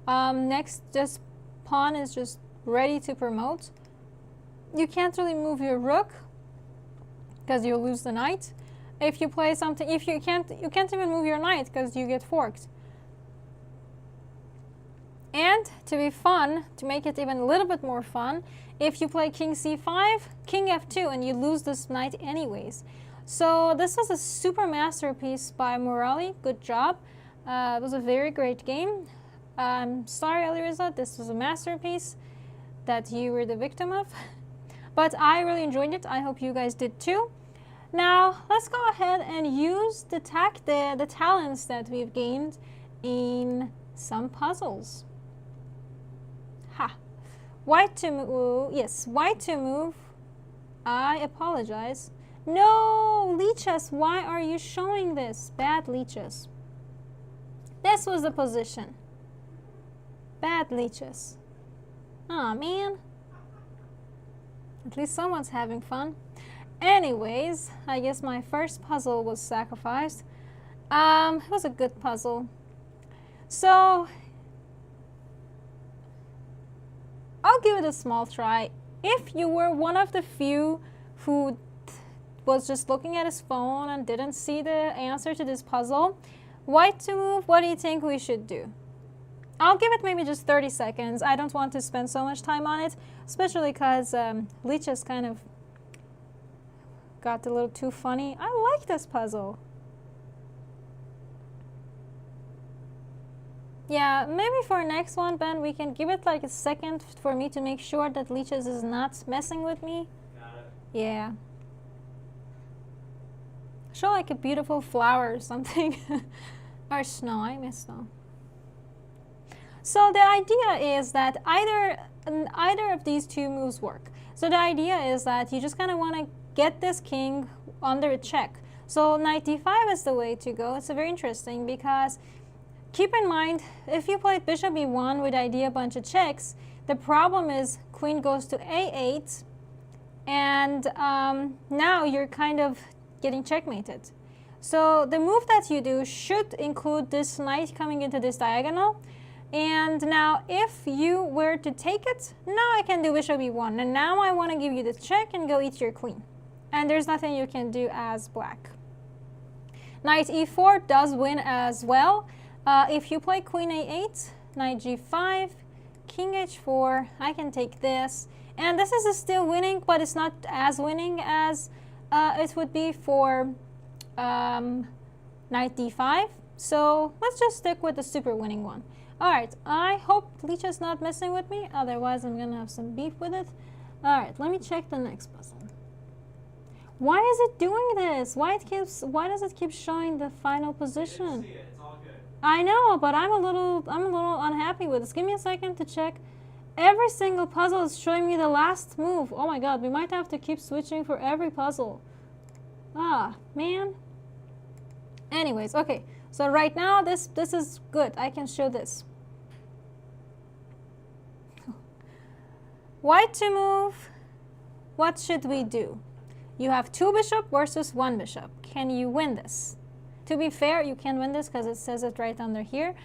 Next, this pawn is just ready to promote. You can't really move your rook because you'll lose the knight. If you play something, if you can't even move your knight because you get forked. And to be fun, to make it even a little bit more fun, if you play king c5, king f2, and you lose this knight anyways. So this was a super masterpiece by Murali. Good job. It was a very great game. Sorry, Alireza, this was a masterpiece that you were the victim of. But I really enjoyed it. I hope you guys did too. Now, let's go ahead and use the talents that we've gained in some puzzles. Ha! White to move. Yes, white to move. I apologize. No, leeches, why are you showing this? Bad leeches. This was the position. Bad leeches. Aw, man. At least someone's having fun. Anyways, I guess my first puzzle was sacrificed. It was a good puzzle. So, I'll give it a small try. If you were one of the few who was just looking at his phone and didn't see the answer to this puzzle, white to move, what do you think we should do? I'll give it maybe just 30 seconds. I don't want to spend so much time on it, especially because leeches kind of got a little too funny. I like this puzzle. Yeah, maybe for next one, Ben, we can give it like a second for me to make sure that leeches is not messing with me. Got it. Yeah. Show like a beautiful flower or something. Or snow. I miss snow. So the idea is that either of these two moves work. So the idea is that you just kind of want to get this king under a check. So knight d5 is the way to go. It's very interesting because keep in mind, if you played bishop e1 with idea bunch of checks, the problem is queen goes to a8, and now you're kind of getting checkmated. So the move that you do should include this knight coming into this diagonal. And now if you were to take it, now I can do bishop e1. And now I want to give you the check and go eat your queen. And there's nothing you can do as black. Knight e4 does win as well. If you play queen a8, knight g5, king h4, I can take this. And this is still winning, but it's not as winning as it would be for knight d5. So let's just stick with the super winning one. Alright, I hope Licha's not messing with me, otherwise I'm gonna have some beef with it. Alright, let me check the next puzzle. Why is it doing this? Why does it keep showing the final position? See it. It's all good. I know, but I'm a little unhappy with this. Give me a second to check. Every single puzzle is showing me the last move. Oh my god, we might have to keep switching for every puzzle. Ah, man. Anyways, okay. So right now this is good. I can show this. White to move. What should we do? You have 2 bishop versus 1 bishop. Can you win this? To be fair, you can win this because it says it right under here.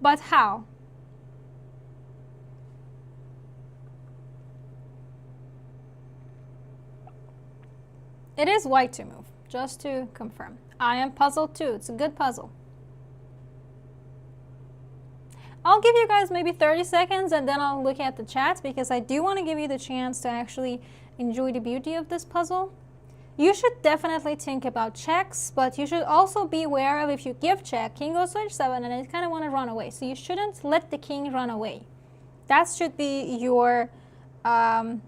But how? It is white to move, just to confirm. I am puzzled too. It's a good puzzle. I'll give you guys maybe 30 seconds and then I'll look at the chat because I do want to give you the chance to actually enjoy the beauty of this puzzle. You should definitely think about checks, but you should also be aware of if you give check, king goes to h7 and you kind of want to run away. So you shouldn't let the king run away. That should be your kind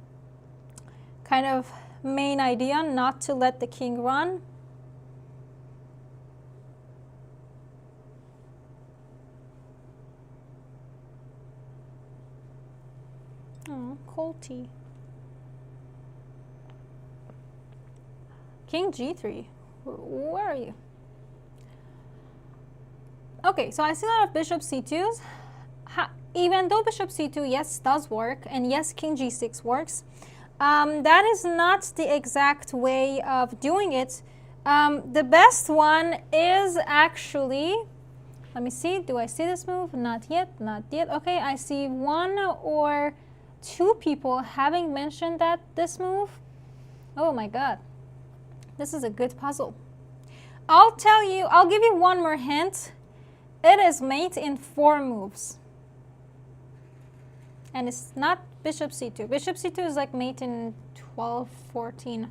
of main idea, not to let the king run. Oh, cold tea. King g3. Where are you? Okay, so I see a lot of bishop c2s. Even though bishop c2, yes, does work, and yes, king g6 works, that is not the exact way of doing it. The best one is actually, let me see, do I see this move? Not yet, not yet. Okay, I see 1 or 2 people having mentioned this move. Oh my god. This is a good puzzle. I'll give you one more hint. It is mate in 4 moves. And it's not bishop c2. Bishop c2 is like mate in 12, 14.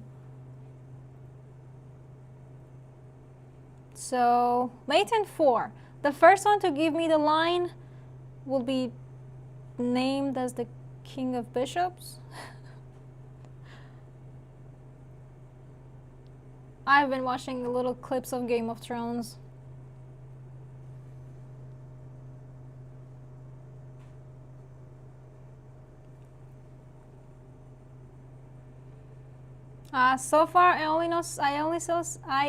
So, mate in 4. The first one to give me the line will be named as the king of bishops. I've been watching little clips of Game of Thrones. So far, I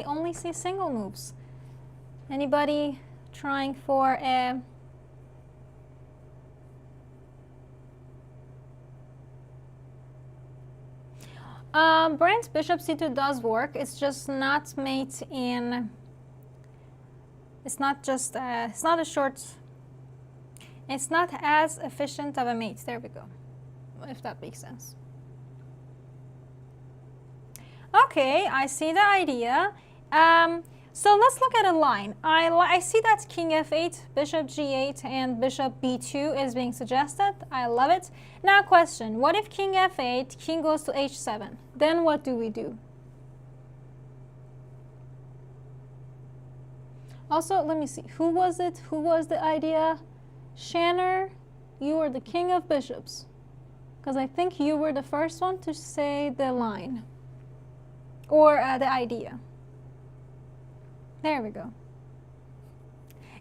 only see single moves. Anybody trying for a Brent, bishop c2 does work. It's just not mate in. It's not just. It's not a short. It's not as efficient of a mate. There we go. If that makes sense. Okay, I see the idea. So let's look at a line. I see that king f8, bishop g8, and bishop b2 is being suggested. I love it. Now question, what if king f8, king goes to h7? Then what do we do? Also, let me see. Who was it? Who was the idea? Shanner, you were the king of bishops. Because I think you were the first one to say the line. Or the idea. There we go.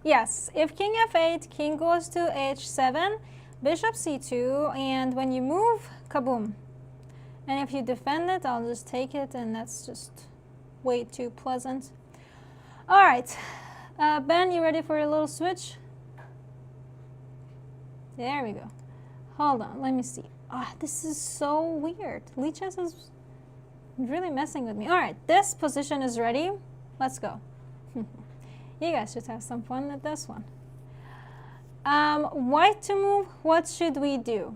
Yes, if king f8, king goes to h7, bishop c2, and when you move, kaboom. And if you defend it, I'll just take it, and that's just way too pleasant. All right, Ben, you ready for a little switch? There we go. Hold on, let me see. Ah, this is so weird. Lichess is really messing with me. All right, this position is ready. Let's go. You guys should have some fun with this one. White to move, what should we do?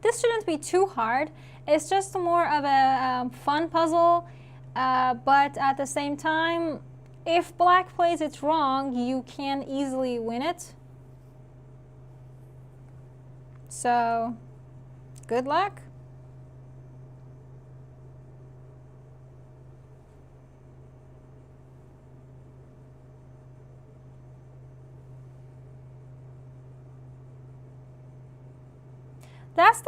This shouldn't be too hard. It's just more of a fun puzzle, but at the same time, if black plays it wrong, you can easily win it. So, good luck. That's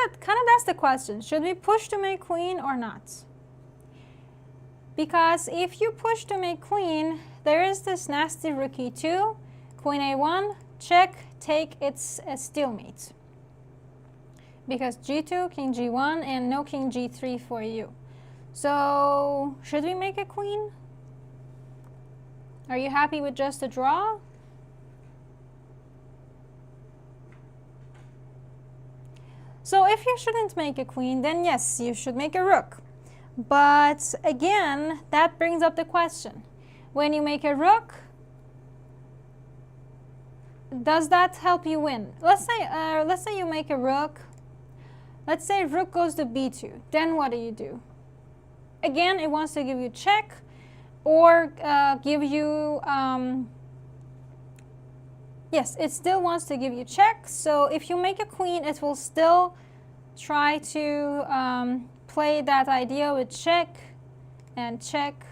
the question. Should we push to make queen or not? Because if you push to make queen, there is this nasty rook e2, queen a1, check, take, it's a stalemate. Because g2, king g1, and no king g3 for you. So, should we make a queen? Are you happy with just a draw? So if you shouldn't make a queen, then yes, you should make a rook. But again, that brings up the question. When you make a rook, does that help you win? Let's say you make a rook. Let's say rook goes to b2. Then what do? Again, it wants to give you check or give you... yes, it still wants to give you check. So if you make a queen, it will still try to play that idea with check and check.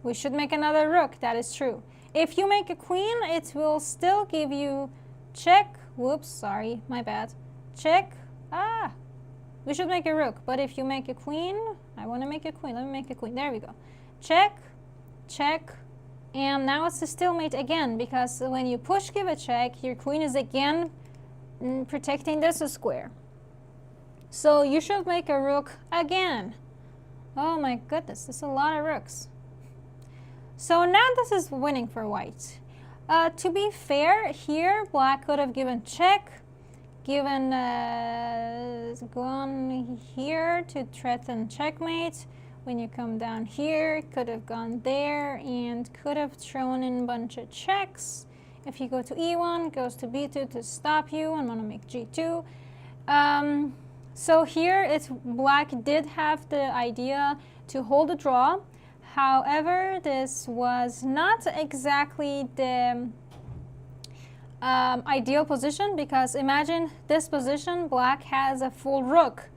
We should make another rook, that is true. If you make a queen, it will still give you check. Whoops, sorry, my bad. Check. Ah, we should make a rook. But if you make a queen, I want to make a queen. Let me make a queen. There we go. Check, check. And now it's a stalemate again, because when you push give a check, your queen is again protecting this square. So you should make a rook again. Oh my goodness, there's a lot of rooks. So now this is winning for white. To be fair, here black could have given check, gone here to threaten checkmate. When you come down here, could have gone there and could have thrown in a bunch of checks. If you go to e1, goes to b2 to stop you. I'm going to make g2. So here, black did have the idea to hold a draw. However, this was not exactly the ideal position, because imagine this position, black has a full rook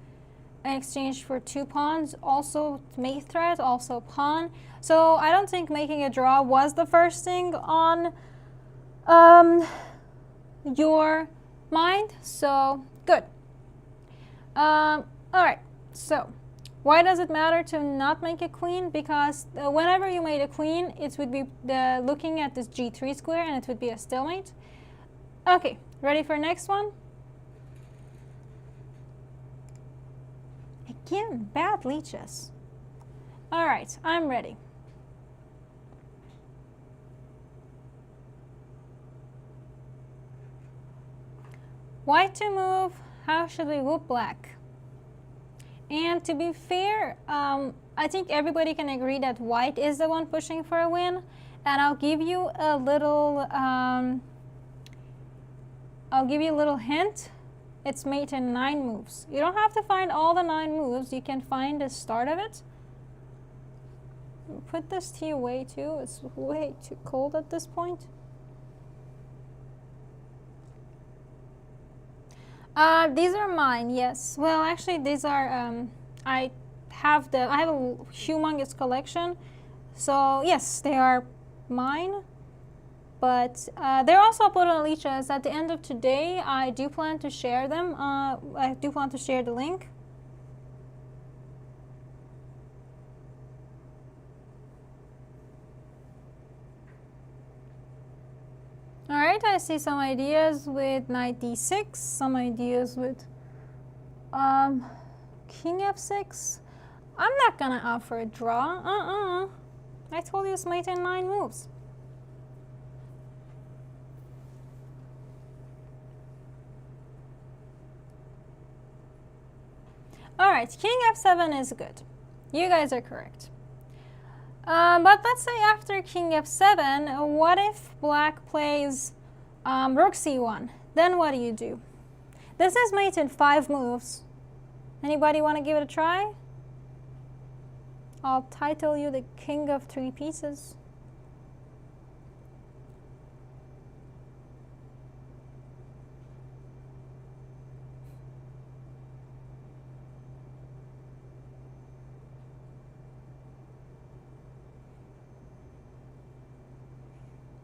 in exchange for 2 pawns, also mate threat, also pawn. So I don't think making a draw was the first thing on your mind. So good. All right. So why does it matter to not make a queen? Because whenever you made a queen, it would be looking at this g3 square, and it would be a stalemate. Okay, ready for next one? Again, bad leeches. All right, I'm ready. White to move, how should we whoop black? And to be fair, I think everybody can agree that white is the one pushing for a win. And I'll give you a little, hint. It's mate in 9 moves. You don't have to find all the 9 moves. You can find the start of it. Put this tea away too. It's way too cold at this point. These are mine, yes. Well, actually, these are, I have a humongous collection. So, yes, they are mine. But they're also uploaded on Lichess. At the end of today, I do plan to share them. I do plan to share the link. white, I see some ideas with knight d6, some ideas with king f6. I'm not gonna offer a draw. I told you it's mate in 9 moves. Alright, king f7 is good. You guys are correct. But let's say after king f7, what if black plays rook c1? Then what do? This is mate in 5 moves. Anybody want to give it a try? I'll title you the king of 3 pieces.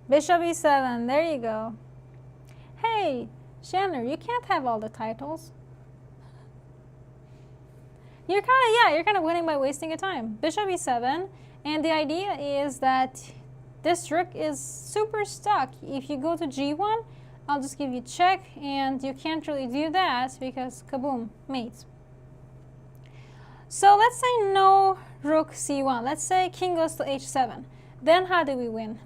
Bishop e7, there you go. Hey, Chandler, you can't have all the titles. You're kind of winning by wasting your time. Bishop e7, and the idea is that this rook is super stuck. If you go to g1, I'll just give you check, and you can't really do that because kaboom, mate. So let's say no rook c1. Let's say king goes to h7. Then how do we win?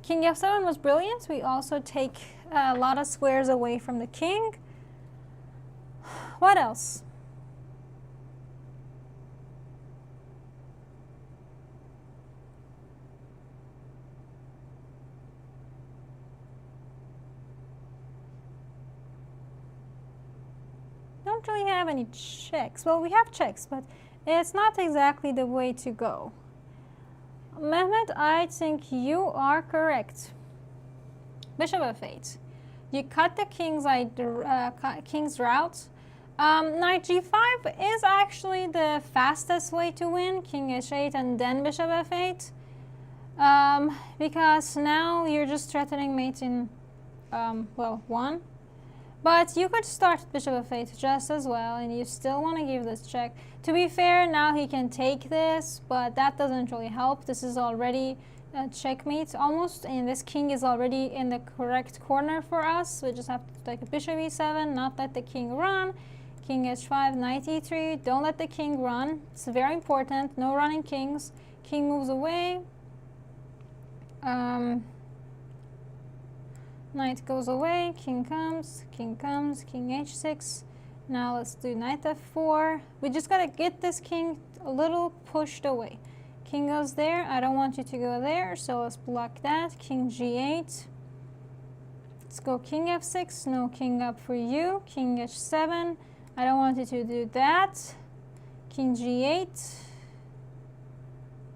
King f7 was brilliant. We also take a lot of squares away from the king. What else? Don't really have any checks. Well, we have checks, but it's not exactly the way to go. Mehmet, I think you are correct. Bishop f8. You cut the king's route. Knight g5 is actually the fastest way to win. King h8 and then bishop f8. Because now you're just threatening mate in, well, 1. But you could start bishop f8 just as well, and you still want to give this check. To be fair, now he can take this, but that doesn't really help. This is already a checkmate almost, and this king is already in the correct corner for us. We just have to take a bishop e7, not let the king run. King h5, knight e3. Don't let the king run. It's very important. No running kings. King moves away. Knight goes away, king comes, king h6. Now let's do knight f4. We just gotta get this king a little pushed away. King goes there. I don't want you to go there, so let's block that. King g8. Let's go king f6. No king up for you. King h7. I don't want you to do that. King g8.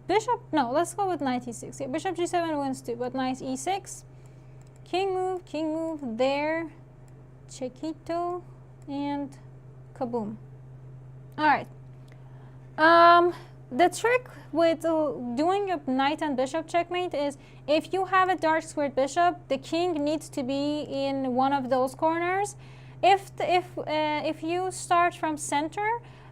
Bishop, no, let's go with knight e6. Yeah, bishop g7 wins too, but knight e6. King move, there, Chiquito, and kaboom. Alright. The trick with doing a knight and bishop checkmate is if you have a dark squared bishop, the king needs to be in one of those corners. If you start from center,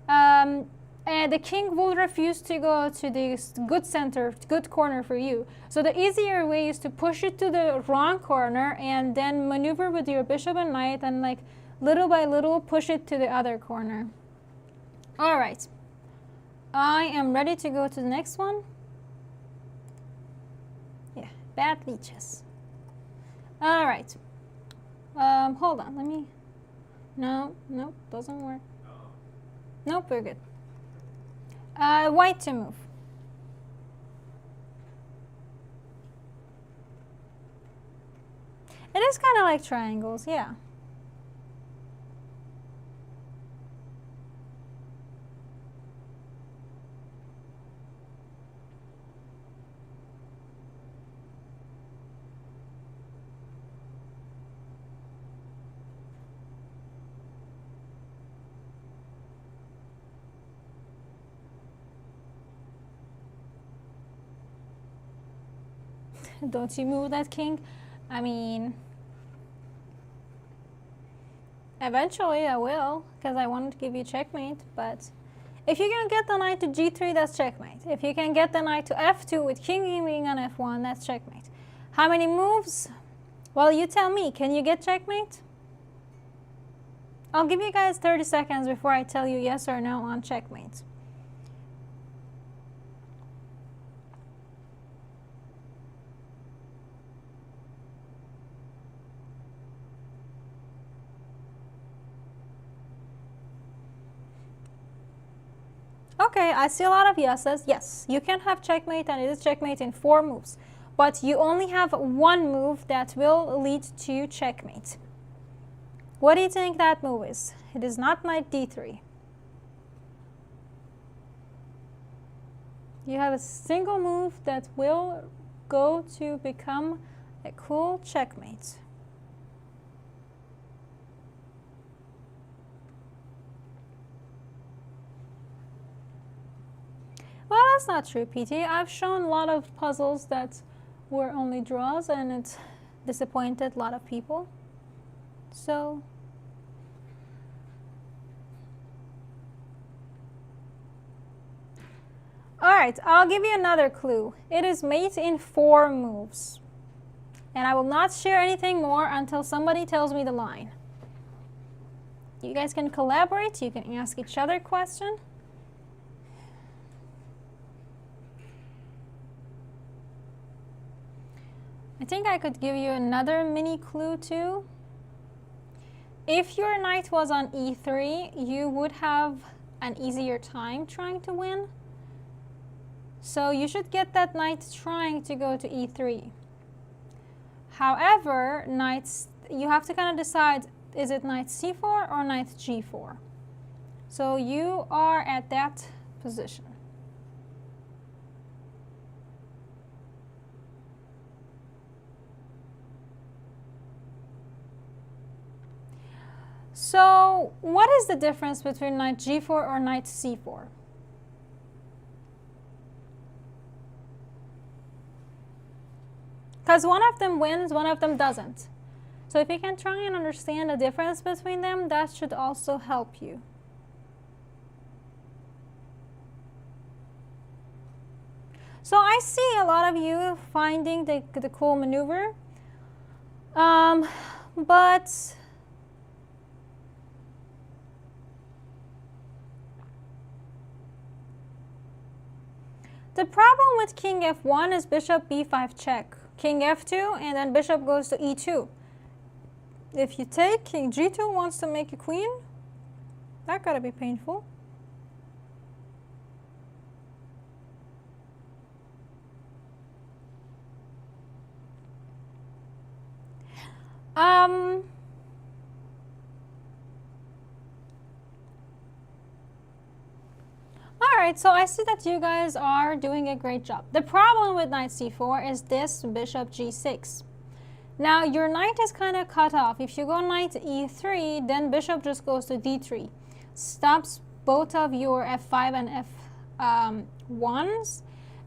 the king will refuse to go to the good center, good corner for you. So the easier way is to push it to the wrong corner and then maneuver with your bishop and knight and like little by little push it to the other corner. All right. I am ready to go to the next one. Yeah, bad leeches. All right. Hold on, let me, no, nope, doesn't work. Nope, we're good. White to move. It is kind of like triangles, yeah. Don't you move that king? I mean, eventually I will, because I wanted to give you checkmate, but if you can get the knight to g3, that's checkmate. If you can get the knight to f2 with king being on f1, that's checkmate. How many moves? Well, you tell me. Can you get checkmate? I'll give you guys 30 seconds before I tell you yes or no on checkmate. Okay, I see a lot of yeses. Yes, you can have checkmate, and it is checkmate in 4 moves. But you only have 1 move that will lead to checkmate. What do you think that move is? It is not knight d3. You have a single move that will go to become a cool checkmate. Well, that's not true, PT. I've shown a lot of puzzles that were only draws, and it disappointed a lot of people. So, alright, I'll give you another clue. It is mate in 4 moves. And I will not share anything more until somebody tells me the line. You guys can collaborate, you can ask each other questions. I think I could give you another mini clue too. If your knight was on e3, you would have an easier time trying to win. So you should get that knight trying to go to e3. However, knights, you have to kind of decide, is it knight c4 or knight g4? So you are at that position. So what is the difference between knight g4 or knight c4? Because one of them wins, one of them doesn't. So if you can try and understand the difference between them, that should also help you. So I see a lot of you finding the cool maneuver, but the problem with king f1 is bishop b5 check, king f2, and then bishop goes to e2. If you take, king g2 wants to make a queen. That gotta be painful. Alright, so I see that you guys are doing a great job. The problem with knight c4 is this bishop g6. Now your knight is kind of cut off. If you go knight e3, then bishop just goes to d3. Stops both of your f5 and f1s.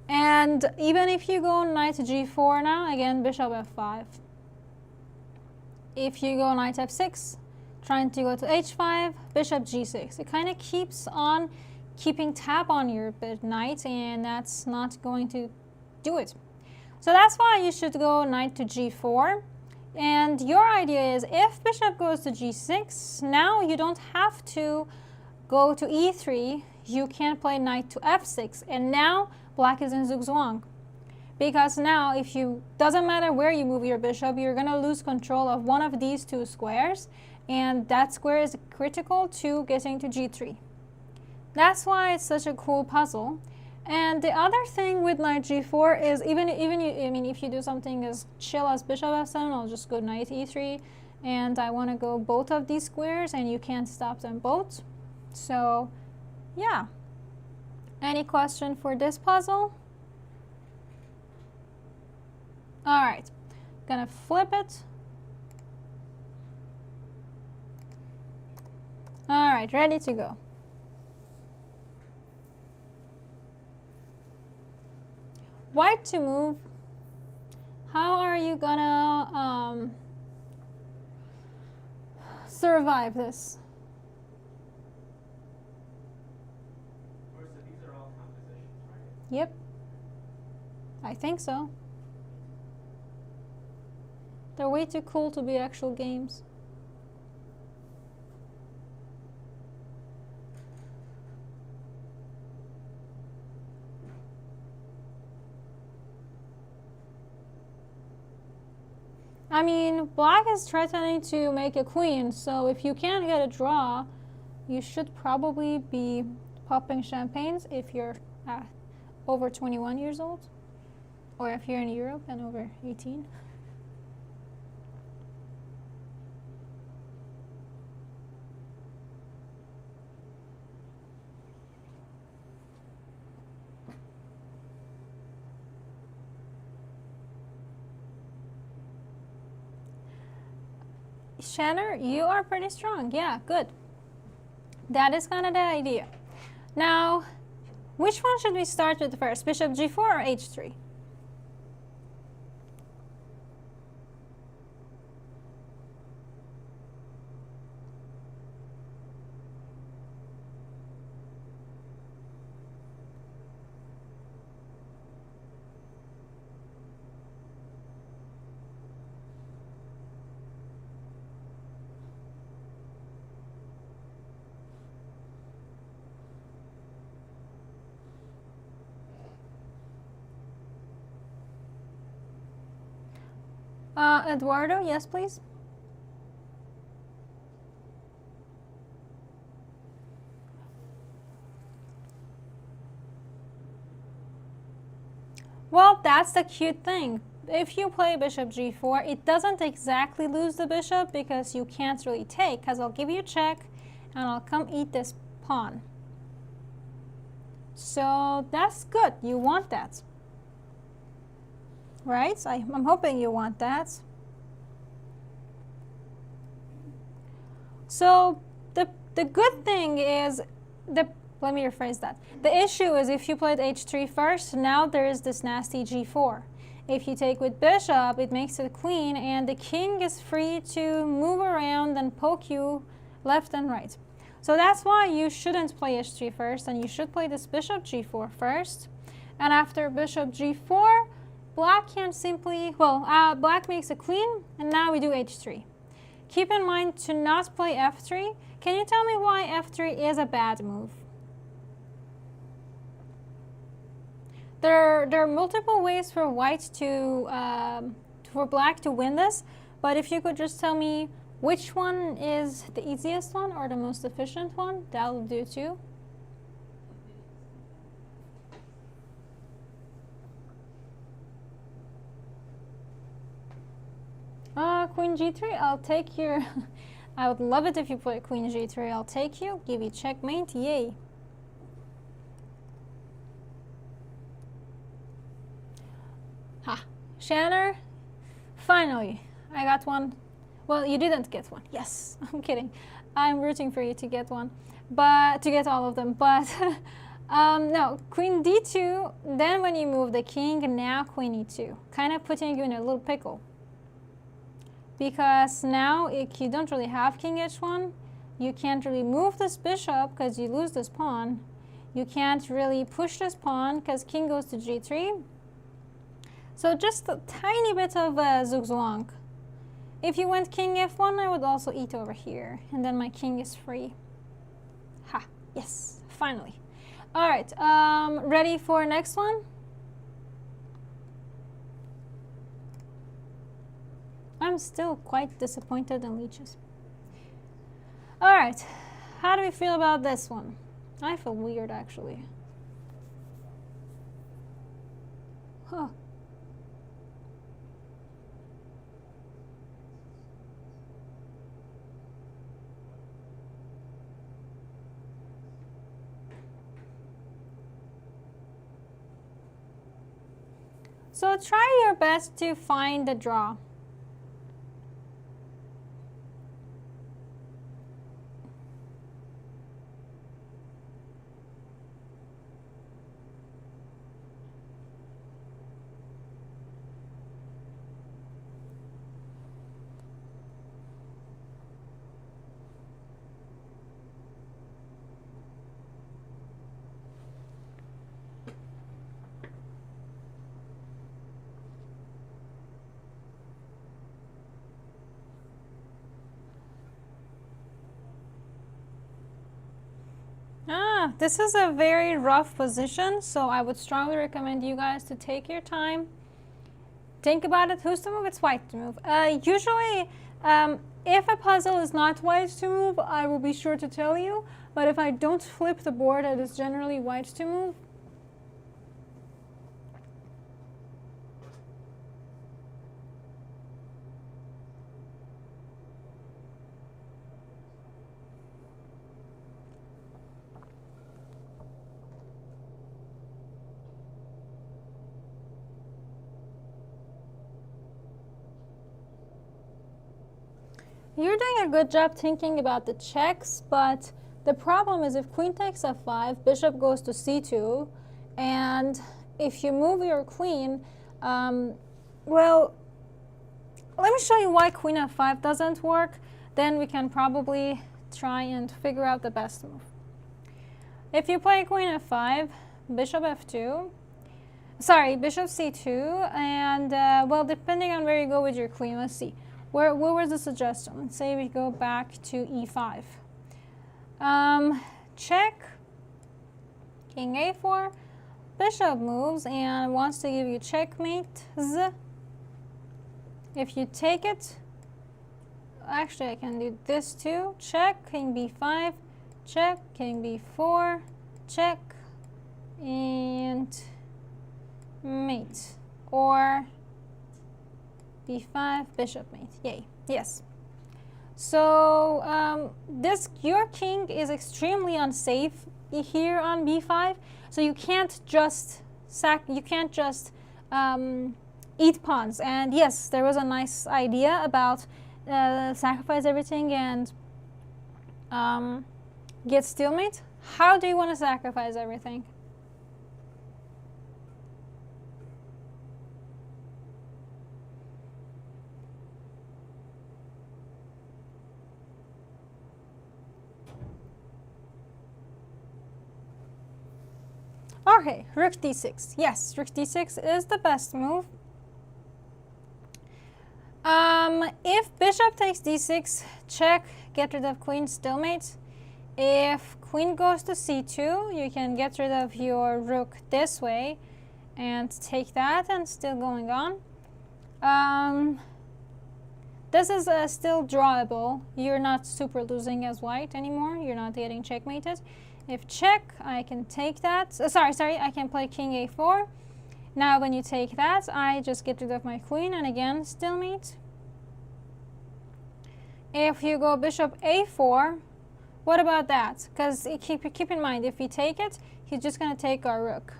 And even if you go knight g4 now, again bishop f5. If you go knight f6, trying to go to h5, bishop g6. It kind of keeps on keeping tab on your knight, and that's not going to do it. So that's why you should go knight to g4. And your idea is if bishop goes to g6, now you don't have to go to e3. You can play knight to f6. And now black is in zugzwang. Because now if you, doesn't matter where you move your bishop, you're going to lose control of one of these 2 squares. And that square is critical to getting to g3. That's why it's such a cool puzzle. And the other thing with knight g4 is even if you do something as chill as bishop f7, I'll just go knight e3, and I want to go both of these squares, and you can't stop them both. So, yeah. Any question for this puzzle? All right, gonna flip it. All right, ready to go. White to move. How are you gonna survive this? Of course, so these are all compositions, right? Yep. I think so. They're way too cool to be actual games. I mean, black is threatening to make a queen, so if you can't get a draw, you should probably be popping champagnes if you're over 21 years old, or if you're in Europe and over 18. Shanner, you are pretty strong. Yeah, good. That is kind of the idea. Now, which one should we start with first? Bishop g4 or h3? Eduardo, yes, please. Well, that's the cute thing. If you play bishop g4, it doesn't exactly lose the bishop because you can't really take, because I'll give you a check and I'll come eat this pawn. So that's good. You want that. Right? I'm hoping you want that. So the good thing is, let me rephrase that. The issue is if you played h3 first, now there is this nasty g4. If you take with bishop, it makes it queen, and the king is free to move around and poke you left and right. So that's why you shouldn't play h3 first, and you should play this bishop g4 first. And after bishop g4, black can simply, black makes a queen, and now we do h3. Keep in mind to not play f3. Can you tell me why f3 is a bad move? There are multiple ways for white for black to win this, but if you could just tell me which one is the easiest one or the most efficient one, that'll do too. Queen g3, I'll take your... I would love it if you play queen g3. I'll take you, give you checkmate, yay. Ha, Shanner, finally, I got one. Well, you didn't get one. Yes, I'm kidding. I'm rooting for you to get one, but to get all of them. But no, queen d2, then when you move the king, now queen e2, kind of putting you in a little pickle. Because now if you don't really have king h1, you can't really move this bishop because you lose this pawn. You can't really push this pawn because king goes to g3. So just a tiny bit of zugzwang. If you went king f1, I would also eat over here, and then my king is free. Ha, yes, finally. All right, ready for next one? I'm still quite disappointed in leeches. All right, how do we feel about this one? I feel weird, actually. Huh. So try your best to find the draw. yeah, this is a very rough position, so I would strongly recommend you guys to take your time. Think about it. Who's to move? It's white to move. Usually, if a puzzle is not white to move, I will be sure to tell you. But if I don't flip the board, it is generally white to move. You're doing a good job thinking about the checks, but the problem is if queen takes f5, bishop goes to c2, and if you move your queen, well, let me show you why queen f5 doesn't work. Then we can probably try and figure out the best move. If you play queen f5, bishop f2, sorry, bishop c2, and well, depending on where you go with your queen, let's see. Where was the suggestion? Let's say we go back to e5. Check, king a4, bishop moves and wants to give you checkmate. If you take it, actually I can do this too. Check, king b5, check, king b4, check, and mate. Or b5, bishop mate. Yay. Yes. So your king is extremely unsafe here on b5. So you can't just eat pawns. And yes, there was a nice idea about sacrifice everything and get stalemate. How do you want to sacrifice everything? Okay, rook d6. Yes, rook d6 is the best move. If bishop takes d6, check, get rid of queen, stalemate. If queen goes to c2, you can get rid of your rook this way and take that and still going on. This is still drawable. You're not super losing as white anymore. You're not getting checkmated. If check, I can take that. Sorry, I can play king a4. Now when you take that, I just get rid of my queen and again stalemate. If you go bishop a4, what about that? Because keep in mind, if we take it, he's just going to take our rook.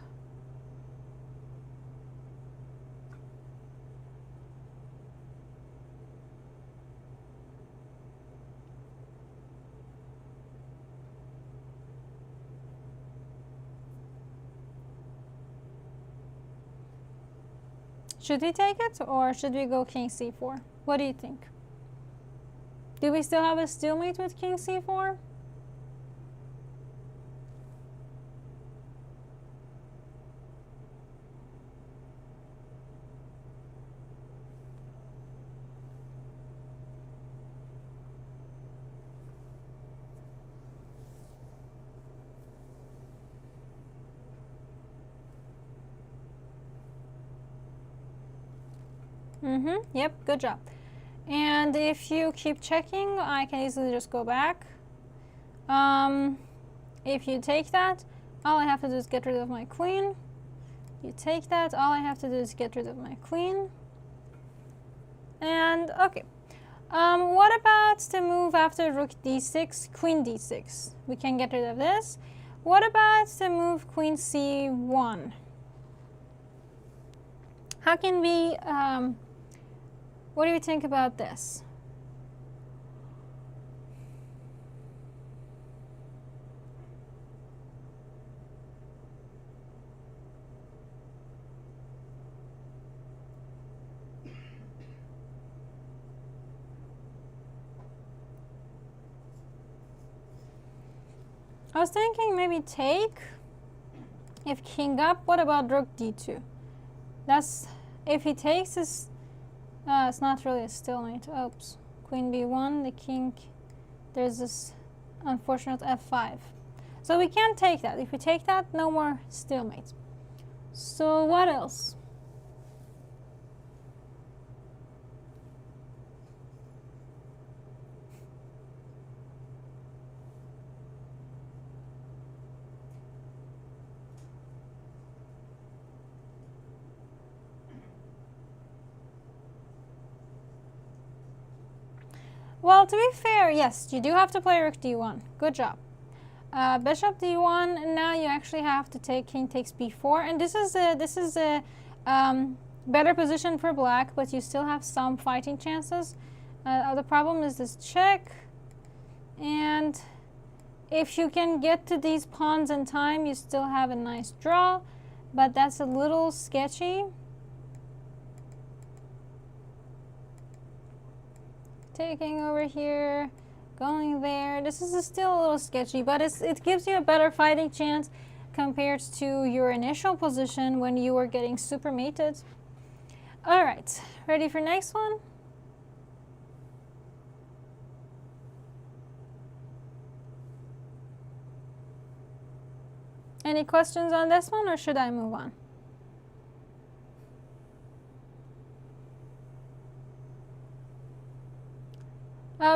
Should we take it or should we go king c4? What do you think? Do we still have a stalemate with king c4? Yep, good job. And if you keep checking, I can easily just go back. If you take that, all I have to do is get rid of my queen. You take that, all I have to do is get rid of my queen. And okay. What about the move after rook d6, queen d6? We can get rid of this. What about the move queen c1? How can we, what do you think about this? I was thinking maybe take. If king up, what about rook d2? That's, if he takes this, it's not really a stalemate. Oops. Queen b1, the king, there's this unfortunate f5. So we can't take that. If we take that, no more stalemate. So what else? Well, to be fair, yes, you do have to play rook d1. Good job. Bishop d1. Now you actually have to take king takes b4, and this is a better position for black, but you still have some fighting chances. The problem is this check, and if you can get to these pawns in time, you still have a nice draw, but that's a little sketchy. Taking over here, going there. This is still a little sketchy, but it gives you a better fighting chance compared to your initial position when you were getting super mated. All right, ready for next one? Any questions on this one, or should I move on?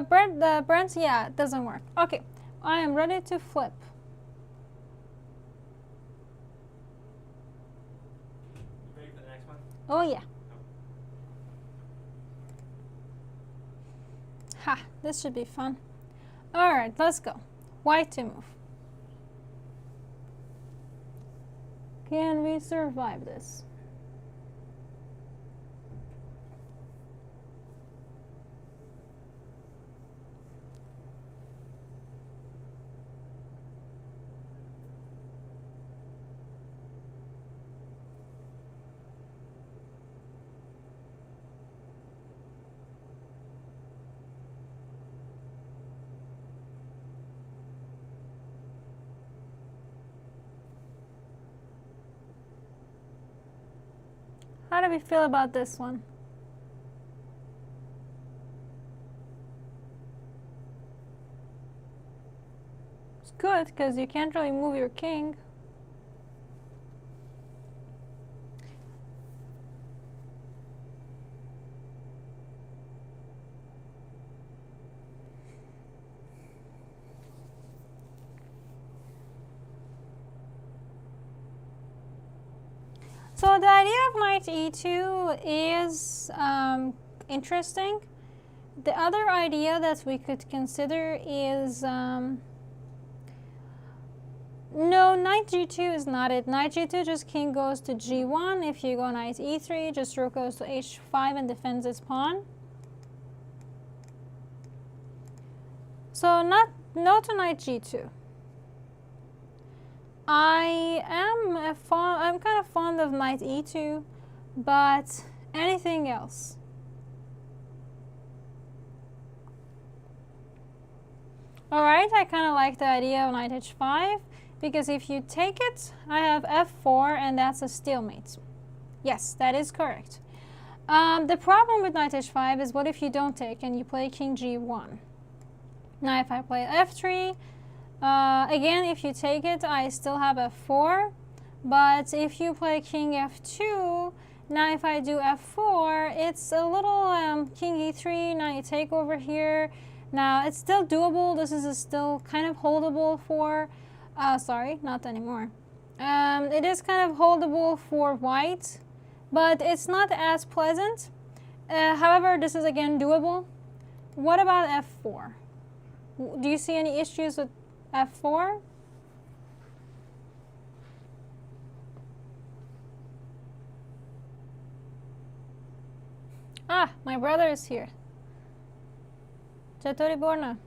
Brent, yeah, it doesn't work. Okay, I am ready to flip. Ready for the next one? Oh, yeah. Ha, this should be fun. All right, let's go. White to move. Can we survive this? How do we feel about this one? It's good, because you can't really move your king. So the idea of knight e2 is interesting. The other idea that we could consider is, no, knight g2 is not it. Knight g2, just king goes to g1. If you go knight e3, just rook goes to h5 and defends its pawn. So no to knight g2. I'm kind of fond of knight e2, but anything else? All right, I kind of like the idea of knight h5, because if you take it, I have f4, and that's a stalemate. Yes, that is correct. The problem with knight h5 is, what if you don't take and you play king g1? Now if I play f3, again, if you take it, I still have f4, but if you play king f2, now if I do f4, it's a little king e3, now you take over here. Now it's still doable. This is still kind of holdable for, sorry, not anymore. It is kind of holdable for white, but it's not as pleasant. However, this is again doable. What about f4? Do you see any issues with f4? Ah, my brother is here. Chatori Borna.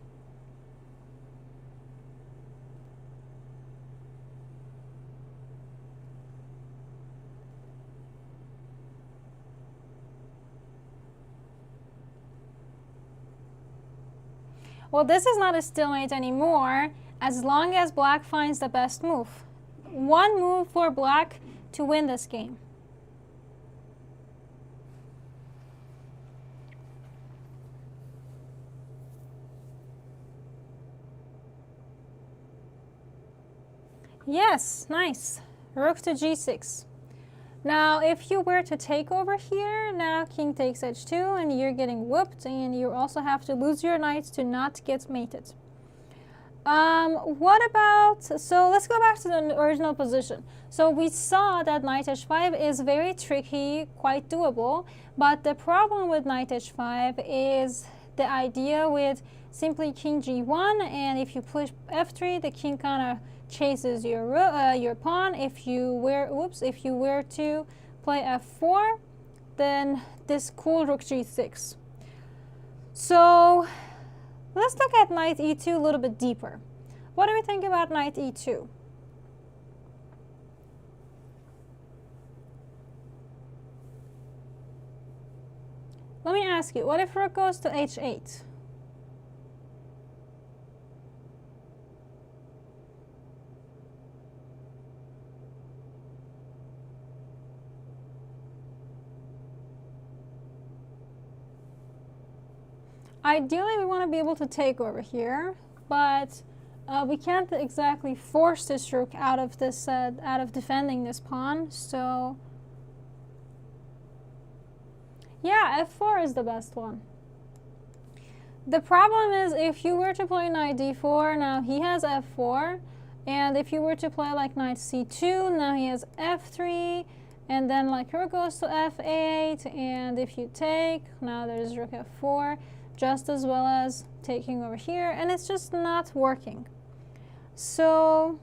Well, this is not a stalemate anymore, as long as black finds the best move. One move for black to win this game. Yes, nice. Rook to g6. Now, if you were to take over here, now king takes h2, and you're getting whooped, and you also have to lose your knight to not get mated. What about, so let's go back to the original position. So we saw that knight h5 is very tricky, quite doable, but the problem with knight h5 is the idea with simply king g1, and if you push f3, the king kind of chases your pawn. If you were to play f4, then this cool rook g6. So let's look at knight e2 a little bit deeper. What do we think about knight e2? Let me ask you, what if rook goes to h8? Ideally, we want to be able to take over here, but we can't exactly force this rook out of this out of defending this pawn. So, yeah, f4 is the best one. The problem is if you were to play knight d4, now he has f4, and if you were to play like knight c2, now he has f3, and then like rook goes to f8, and if you take, now there's rook f4. Just as well as taking over here, and it's just not working. So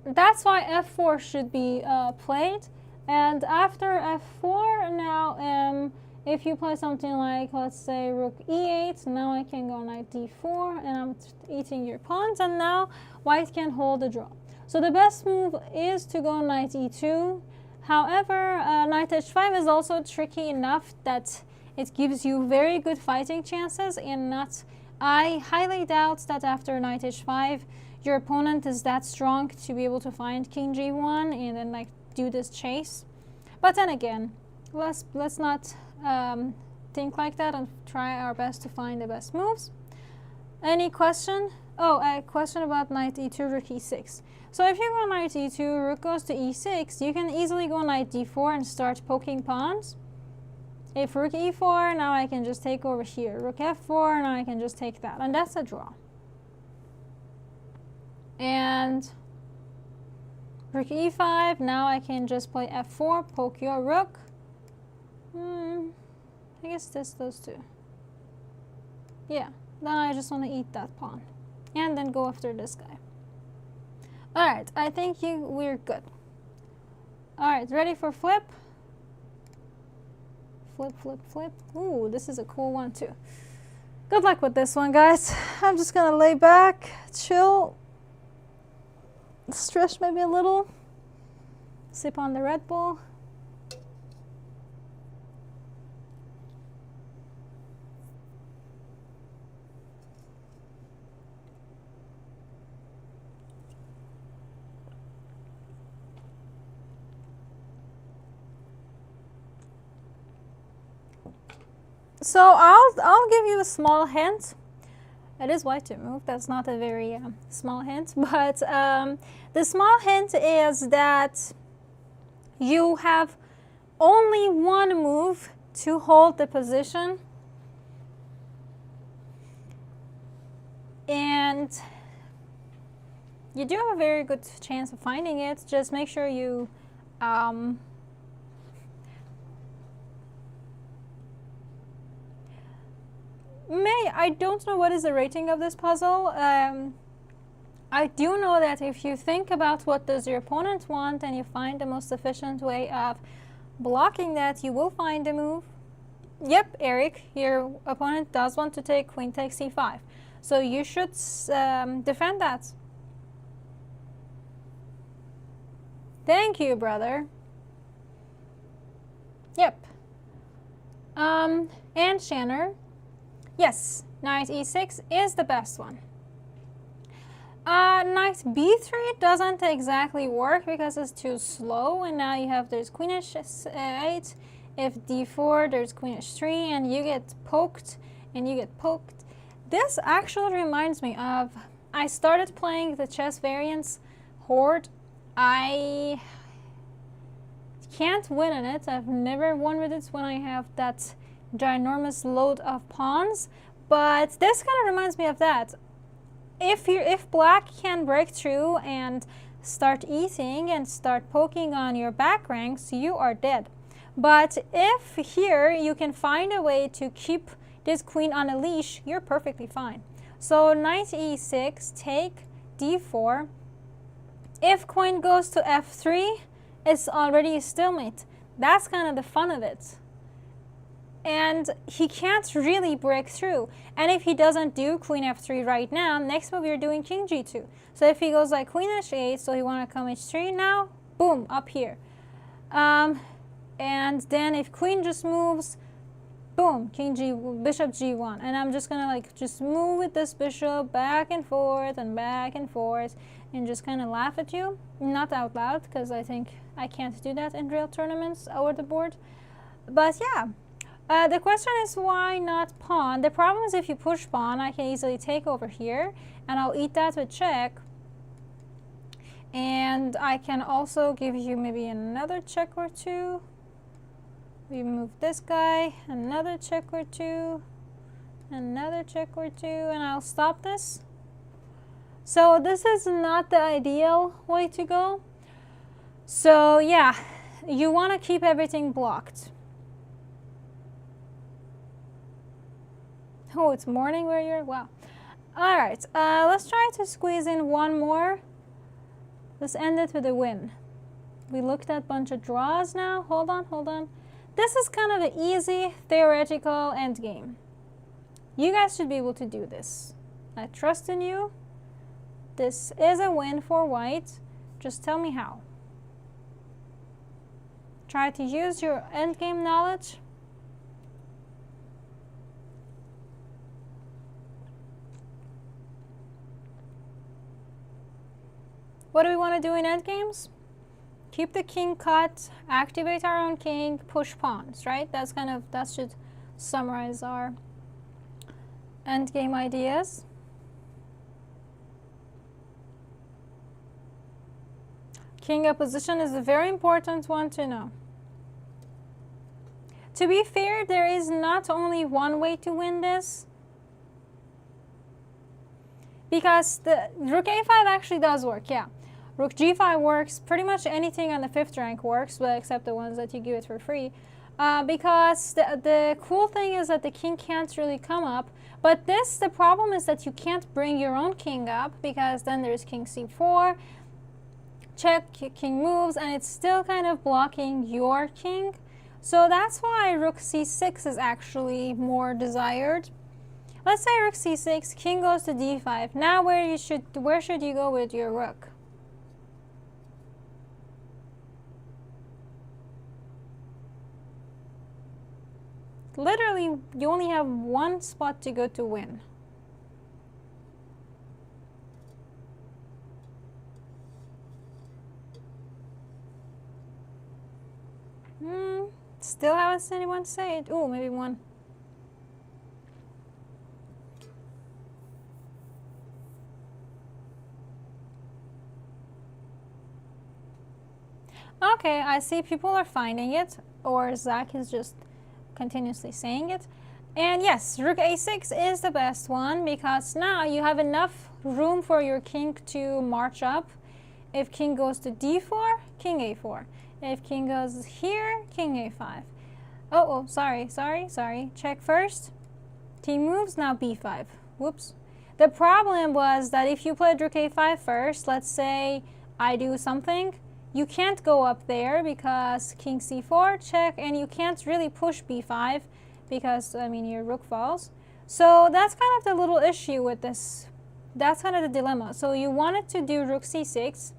that's why f4 should be played. And after f4, now if you play something like, let's say, rook e8, now I can go knight d4, and I'm eating your pawns, and now white can hold the draw. So the best move is to go knight e2. However, knight h5 is also tricky enough that it gives you very good fighting chances, and I highly doubt that after knight h5 your opponent is that strong to be able to find king g1 and then like do this chase. But then again, let's not think like that and try our best to find the best moves. Any question? Oh, a question about knight e2, rook e6. So if you go knight e2, rook goes to e6, you can easily go knight d4 and start poking pawns. If rook e4, now I can just take over here. Rook f4, now I can just take that. And that's a draw. And rook e5, now I can just play f4, poke your rook. I guess those two. Yeah, then I just want to eat that pawn. And then go after this guy. Alright, I think we're good. Alright, ready for flip? Flip, flip, flip. Ooh, this is a cool one too. Good luck with this one, guys. I'm just gonna lay back, chill, stretch maybe a little, sip on the Red Bull. So I'll give you a small hint. It is white to move. That's not a very small hint, but the small hint is that you have only one move to hold the position, and you do have a very good chance of finding it. Just make sure you I don't know what is the rating of this puzzle. I do know that if you think about what does your opponent want and you find the most efficient way of blocking that, you will find a move. Yep, Eric, your opponent does want to take queen takes c5. So you should defend that. Thank you, brother. Yep. And Shanner. Yes, knight e6 is the best one. Knight b3 doesn't exactly work because it's too slow, and now you have there's queen h8. If d4, there's queen h3, and you get poked, and you get poked. This actually reminds me of I started playing the chess variants Horde. I can't win in it. I've never won with it when I have that ginormous load of pawns. But this kind of reminds me of that. If black can break through and start eating and start poking on your back ranks, you are dead. But if here you can find a way to keep this queen on a leash, you're perfectly fine. So knight e6, take d4. If queen goes to f3, it's already a stalemate. That's kind of the fun of it. And he can't really break through. And if he doesn't do queen f3 right now, next move you're doing king g2. So if he goes like queen h8, so you want to come h3 now, boom, up here. And then if queen just moves, boom, bishop g1. And I'm just gonna like just move with this bishop back and forth and just kind of laugh at you. Not out loud, because I think I can't do that in real tournaments over the board. But yeah. The question is, why not pawn? The problem is if you push pawn, I can easily take over here, and I'll eat that with check. And I can also give you maybe another check or two. We move this guy, another check or two, another check or two, and I'll stop this. So this is not the ideal way to go. So yeah, you want to keep everything blocked. Oh, it's morning where you're? Wow. All right, let's try to squeeze in one more. Let's end it with a win. We looked at a bunch of draws now. Hold on. This is kind of an easy theoretical endgame. You guys should be able to do this. I trust in you. This is a win for white. Just tell me how. Try to use your endgame knowledge. What do we want to do in endgames? Keep the king cut, activate our own king, push pawns, right? That should summarize our endgame ideas. King opposition is a very important one to know. To be fair, there is not only one way to win this, because the rook a5 actually does work, yeah. Rook g5 works, pretty much anything on the 5th rank works, but except the ones that you give it for free. Because the cool thing is that the king can't really come up, but the problem is that you can't bring your own king up, because then there's king c4, check, king moves, and it's still kind of blocking your king. So that's why rook c6 is actually more desired. Let's say rook c6, king goes to d5. Now where should you go with your rook? Literally, you only have one spot to go to win. Still haven't seen anyone say it. Oh, maybe one. Okay, I see people are finding it, or Zach is just continuously saying it. And yes, rook a6 is the best one, because now you have enough room for your king to march up. If king goes to d4, king a4. If king goes here, king a5. Oh, sorry. Check first. King moves, now b5. Whoops. The problem was that if you played rook a5 first, let's say I do something, you can't go up there because king c4, check, and you can't really push b5 because, I mean, your rook falls. So that's kind of the little issue with this. That's kind of the dilemma. So you wanted to do rook c6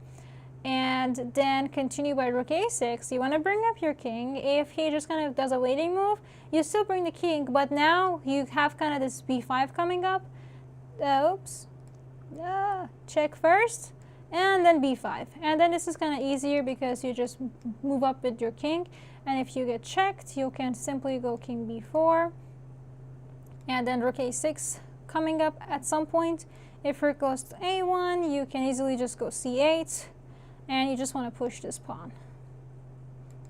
and then continue by rook a6. You want to bring up your king. If he just kind of does a waiting move, you still bring the king, but now you have kind of this b5 coming up. Oops. Check first. And then b5. And then this is kind of easier because you just move up with your king. And if you get checked, you can simply go king b4. And then rook a6 coming up at some point. If rook goes to a1, you can easily just go c8, and you just want to push this pawn.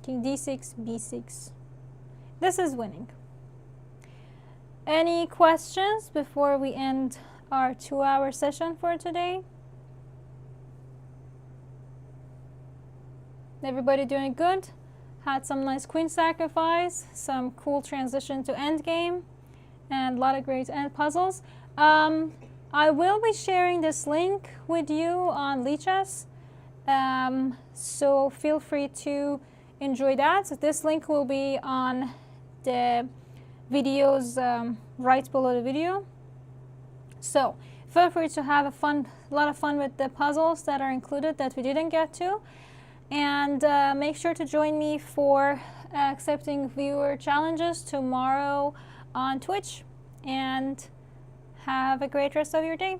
King d6, b6. This is winning. Any questions before we end our 2-hour session for today? Everybody doing good? Had some nice queen sacrifice, some cool transition to endgame, and a lot of great end puzzles. I will be sharing this link with you on Lichess, so feel free to enjoy that. This link will be on the videos right below the video. So feel free to have a lot of fun with the puzzles that are included that we didn't get to. And make sure to join me for accepting viewer challenges tomorrow on Twitch. And have a great rest of your day.